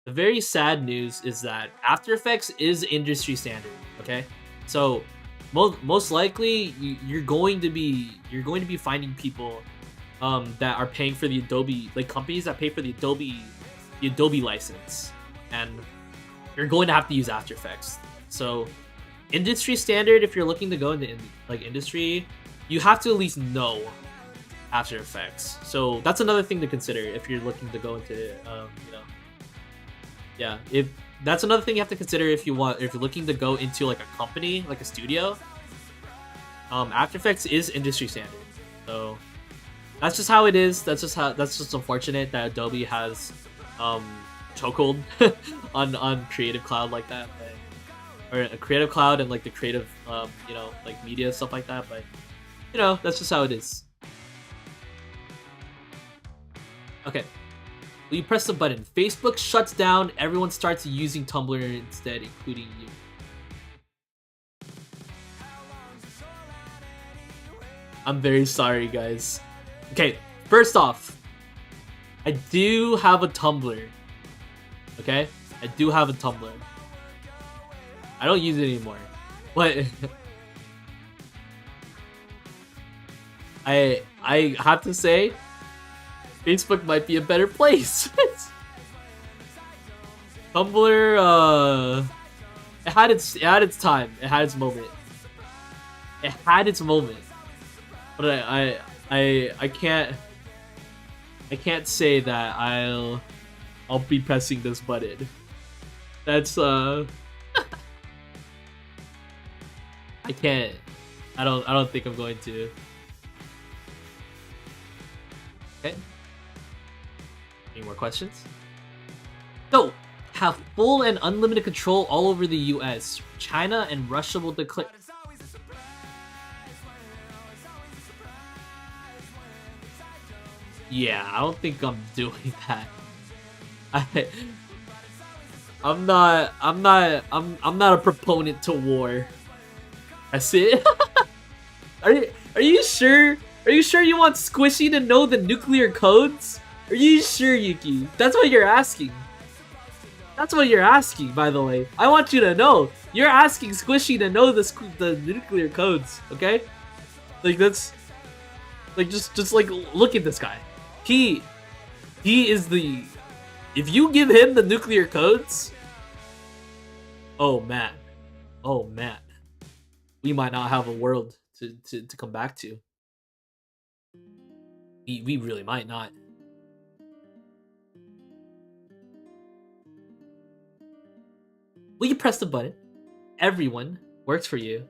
news is that After Effects is industry standard. Okay, so most likely you're going to be finding people that are paying for the Adobe, like companies that pay for the Adobe license, and you're going to have to use After Effects. So industry standard, if you're looking to go into like industry, you have to at least know After Effects. So that's another thing to consider if you're looking to go into you know, yeah, if that's another thing you have to consider if you're looking to go into like a company, like a studio. After Effects is industry standard. So that's just how it is. That's just unfortunate that Adobe has chokehold on Creative Cloud like that, or a Creative Cloud and like the creative you know, like media stuff like that. But you know, that's just how it is. Okay, will you press the button? Facebook shuts down, everyone starts using Tumblr instead, including you. I'm very sorry, guys. Okay, first off, I do have a Tumblr. Okay, I do have a Tumblr. I don't use it anymore, but I have to say, Facebook might be a better place. Tumblr, it had its time, it had its moment, but I can't say that I'll be pressing this button. That's I I don't think I'm going to. Okay. Any more questions? So, have full and unlimited control all over the US. China and Russia will declare. Yeah, I don't think I'm doing that. I'm not a proponent to war. That's it. Are you sure? Are you sure you want Squishy to know the nuclear codes? Are you sure, Yuki? That's what you're asking. That's what you're asking, by the way. I want you to know. You're asking Squishy to know the nuclear codes, okay? Like that's like just like look at this guy. He is the. If you give him the nuclear codes, oh man, we might not have a world to come back to. We really might not. Will you press the button? Everyone works for you,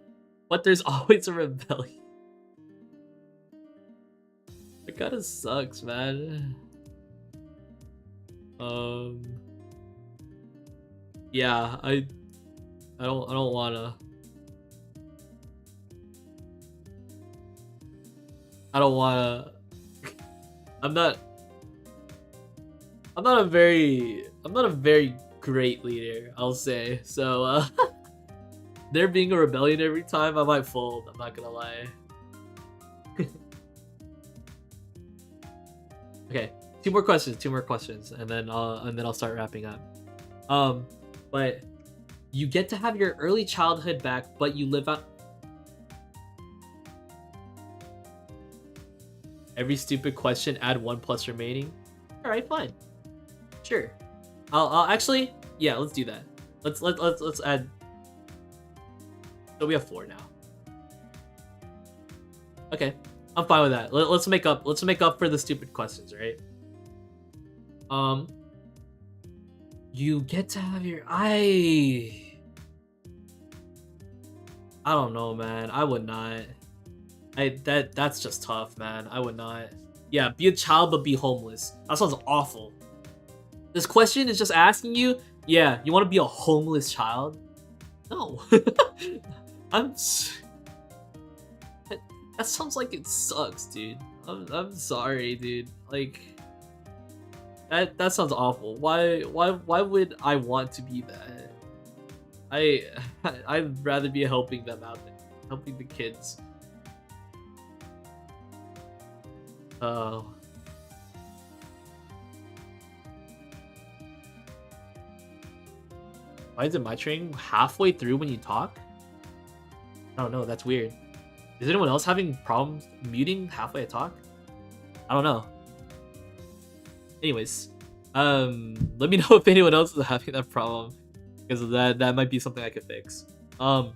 but there's always a rebellion. It kinda sucks, man. Yeah, I don't wanna. I don't wanna. I'm not a very great leader, I'll say. So there being a rebellion every time, I might fold. I'm not gonna lie. Okay, two more questions, and then I'll start wrapping up. But you get to have your early childhood back, but you live out. Every stupid question, add 1 plus remaining. All right, fine. Sure. I'll actually, yeah, let's do that. Let's add. So we have 4 now. Okay, I'm fine with that. Let's make up for the stupid questions, right? You get to have your I don't know, man. I would not. That's just tough, man. I would not. Yeah, be a child but be homeless. That sounds awful. This question is just asking you, yeah, you want to be a homeless child? No. That sounds like it sucks, dude. I'm sorry, dude. Like that sounds awful. Why would I want to be that? I'd rather be helping them out, helping the kids. Oh. Why is it my turn halfway through when you talk? I don't know, that's weird. Is anyone else having problems muting halfway I talk? I don't know. Anyways, let me know if anyone else is having that problem, because that might be something I could fix. So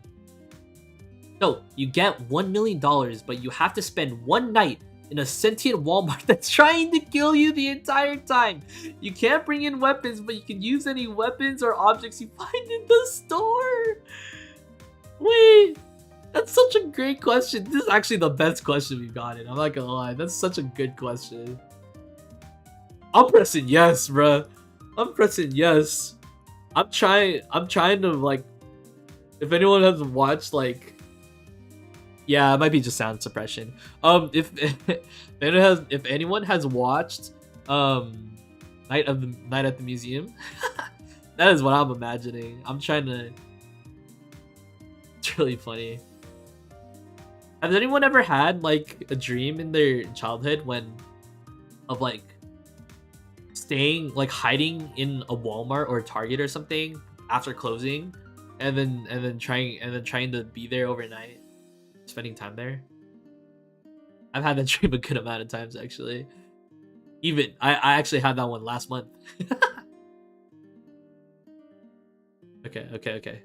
you get $1 million, but you have to spend one night in a sentient Walmart that's trying to kill you the entire time. You can't bring in weapons, but you can use any weapons or objects you find in the store. Wait, that's such a great question. This is actually the best question we've gotten. I'm not gonna lie, that's such a good question. I'm pressing yes, bruh. I'm pressing yes. I'm trying to, like, if anyone has watched, like, yeah, it might be just sound suppression. If anyone has watched Night at the Museum, that is what I'm imagining. I'm trying to. It's really funny. Has anyone ever had like a dream in their childhood of like staying, like hiding in a Walmart or Target or something after closing, and then trying to be there overnight, spending time there? I've had that dream a good amount of times, actually. Even I actually had that one last month. Okay.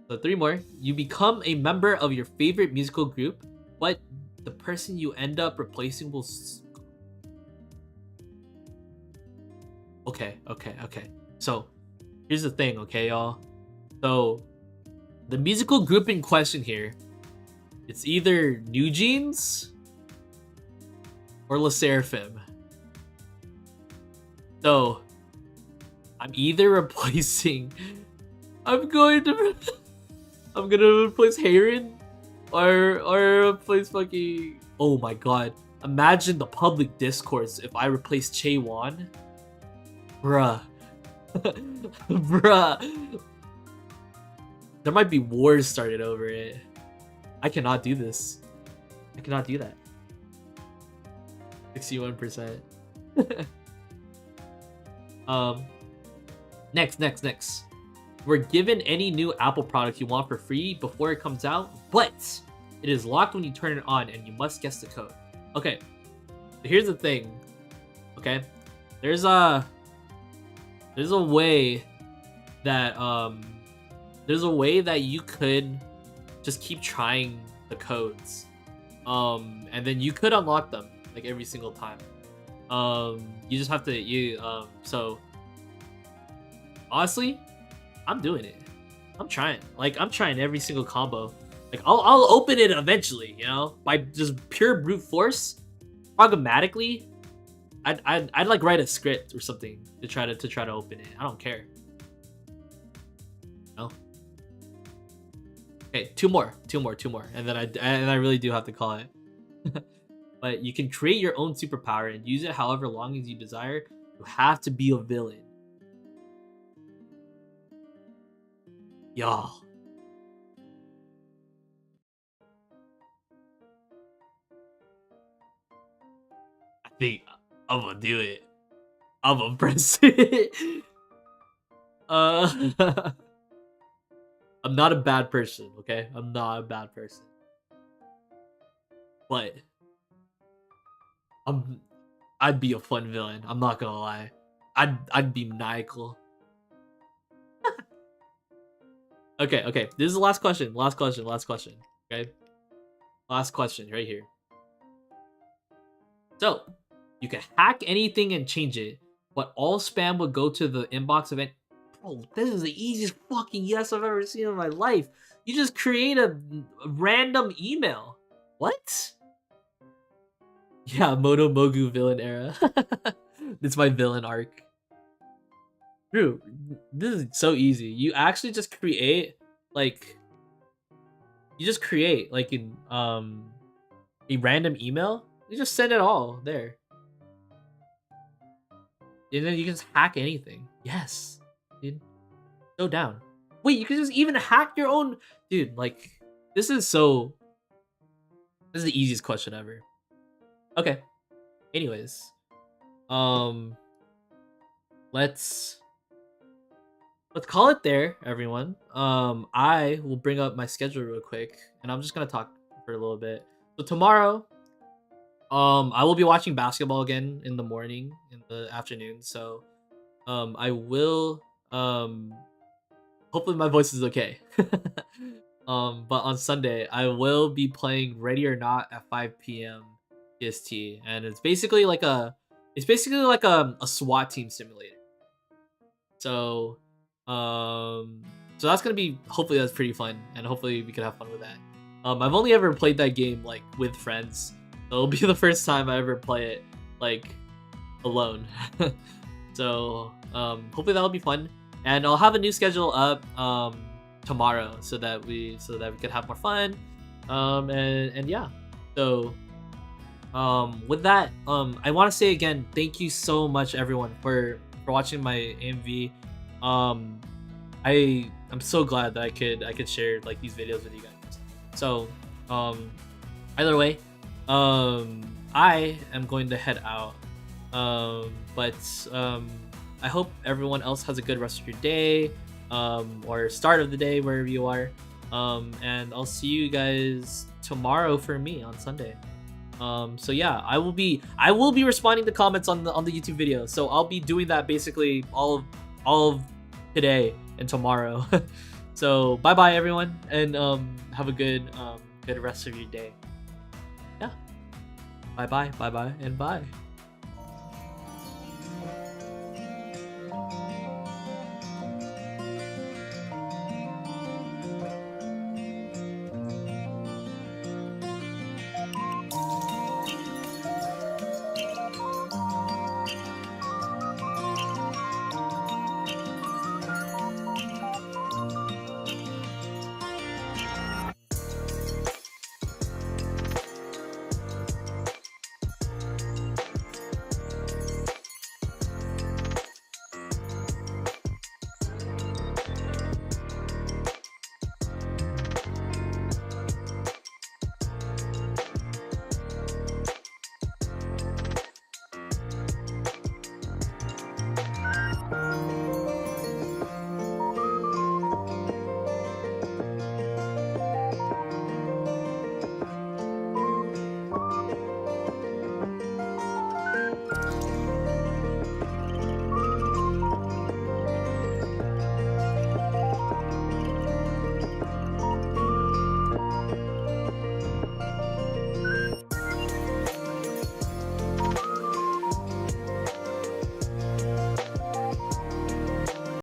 So 3 more. You become a member of your favorite musical group, but the person you end up replacing will. Okay. So here's the thing, okay, y'all. So the musical group in question here, it's either New Jeans or Le Sserafim. So I'm either replacing I'm gonna replace Hayden or replace fucking, oh my god. Imagine the public discourse if I replace Chaewon. Bruh. Bruh. There might be wars started over it. I cannot do this. I cannot do that. 61%. Next. We're given any new Apple product you want for free before it comes out, but it is locked when you turn it on and you must guess the code. Okay, here's the thing. Okay, there's a way that you could just keep trying the codes, and then you could unlock them like every single time. You just have to so honestly, I'm doing it. I'm trying. Like, I'm trying every single combo. Like, I'll open it eventually, you know, by just pure brute force. Programmatically, I'd like write a script or something to try to open it. I don't care. No. Okay, two more, and then I really do have to call it. But you can create your own superpower and use it however long as you desire. You have to be a villain. Y'all. I think I'm gonna do it. I'm gonna press it. I'm not a bad person, okay? I'm not a bad person. But I'd be a fun villain. I'm not gonna lie. I'd be maniacal. Okay. This is the last question. Okay? Last question right here. So, you can hack anything and change it, but all spam would go to the inbox event. Bro, this is the easiest fucking yes I've ever seen in my life. You just create a random email. What? Yeah, monomogu villain era. It's my villain arc. Dude, this is so easy. You actually just create like in a random email. You just send it all there. And then you can just hack anything. Yes. Dude. So down. Wait, you can just even hack your own, dude, like this is the easiest question ever. Okay. Anyways. Let's call it there, everyone. I will bring up my schedule real quick, and I'm just gonna talk for a little bit. So tomorrow, I will be watching basketball again in the morning, in the afternoon. So, I will, hopefully my voice is okay. But on Sunday, I will be playing Ready or Not at 5 p.m. PST, and it's basically like a SWAT team simulator. So that's gonna be, hopefully that's pretty fun, and hopefully we can have fun with that. I've only ever played that game like with friends, so it'll be the first time I ever play it like alone. So hopefully that'll be fun, and I'll have a new schedule up tomorrow so that we can have more fun. And yeah, so with that, I want to say again, thank you so much everyone for watching my AMV. I'm so glad that I could share like these videos with you guys. So either way, I am going to head out, but I hope everyone else has a good rest of your day, or start of the day wherever you are, and I'll see you guys tomorrow for me on Sunday. So yeah, I will be responding to comments on the YouTube video, so I'll be doing that basically all of today and tomorrow. So bye bye everyone, and have a good rest of your day. Yeah, bye bye and bye.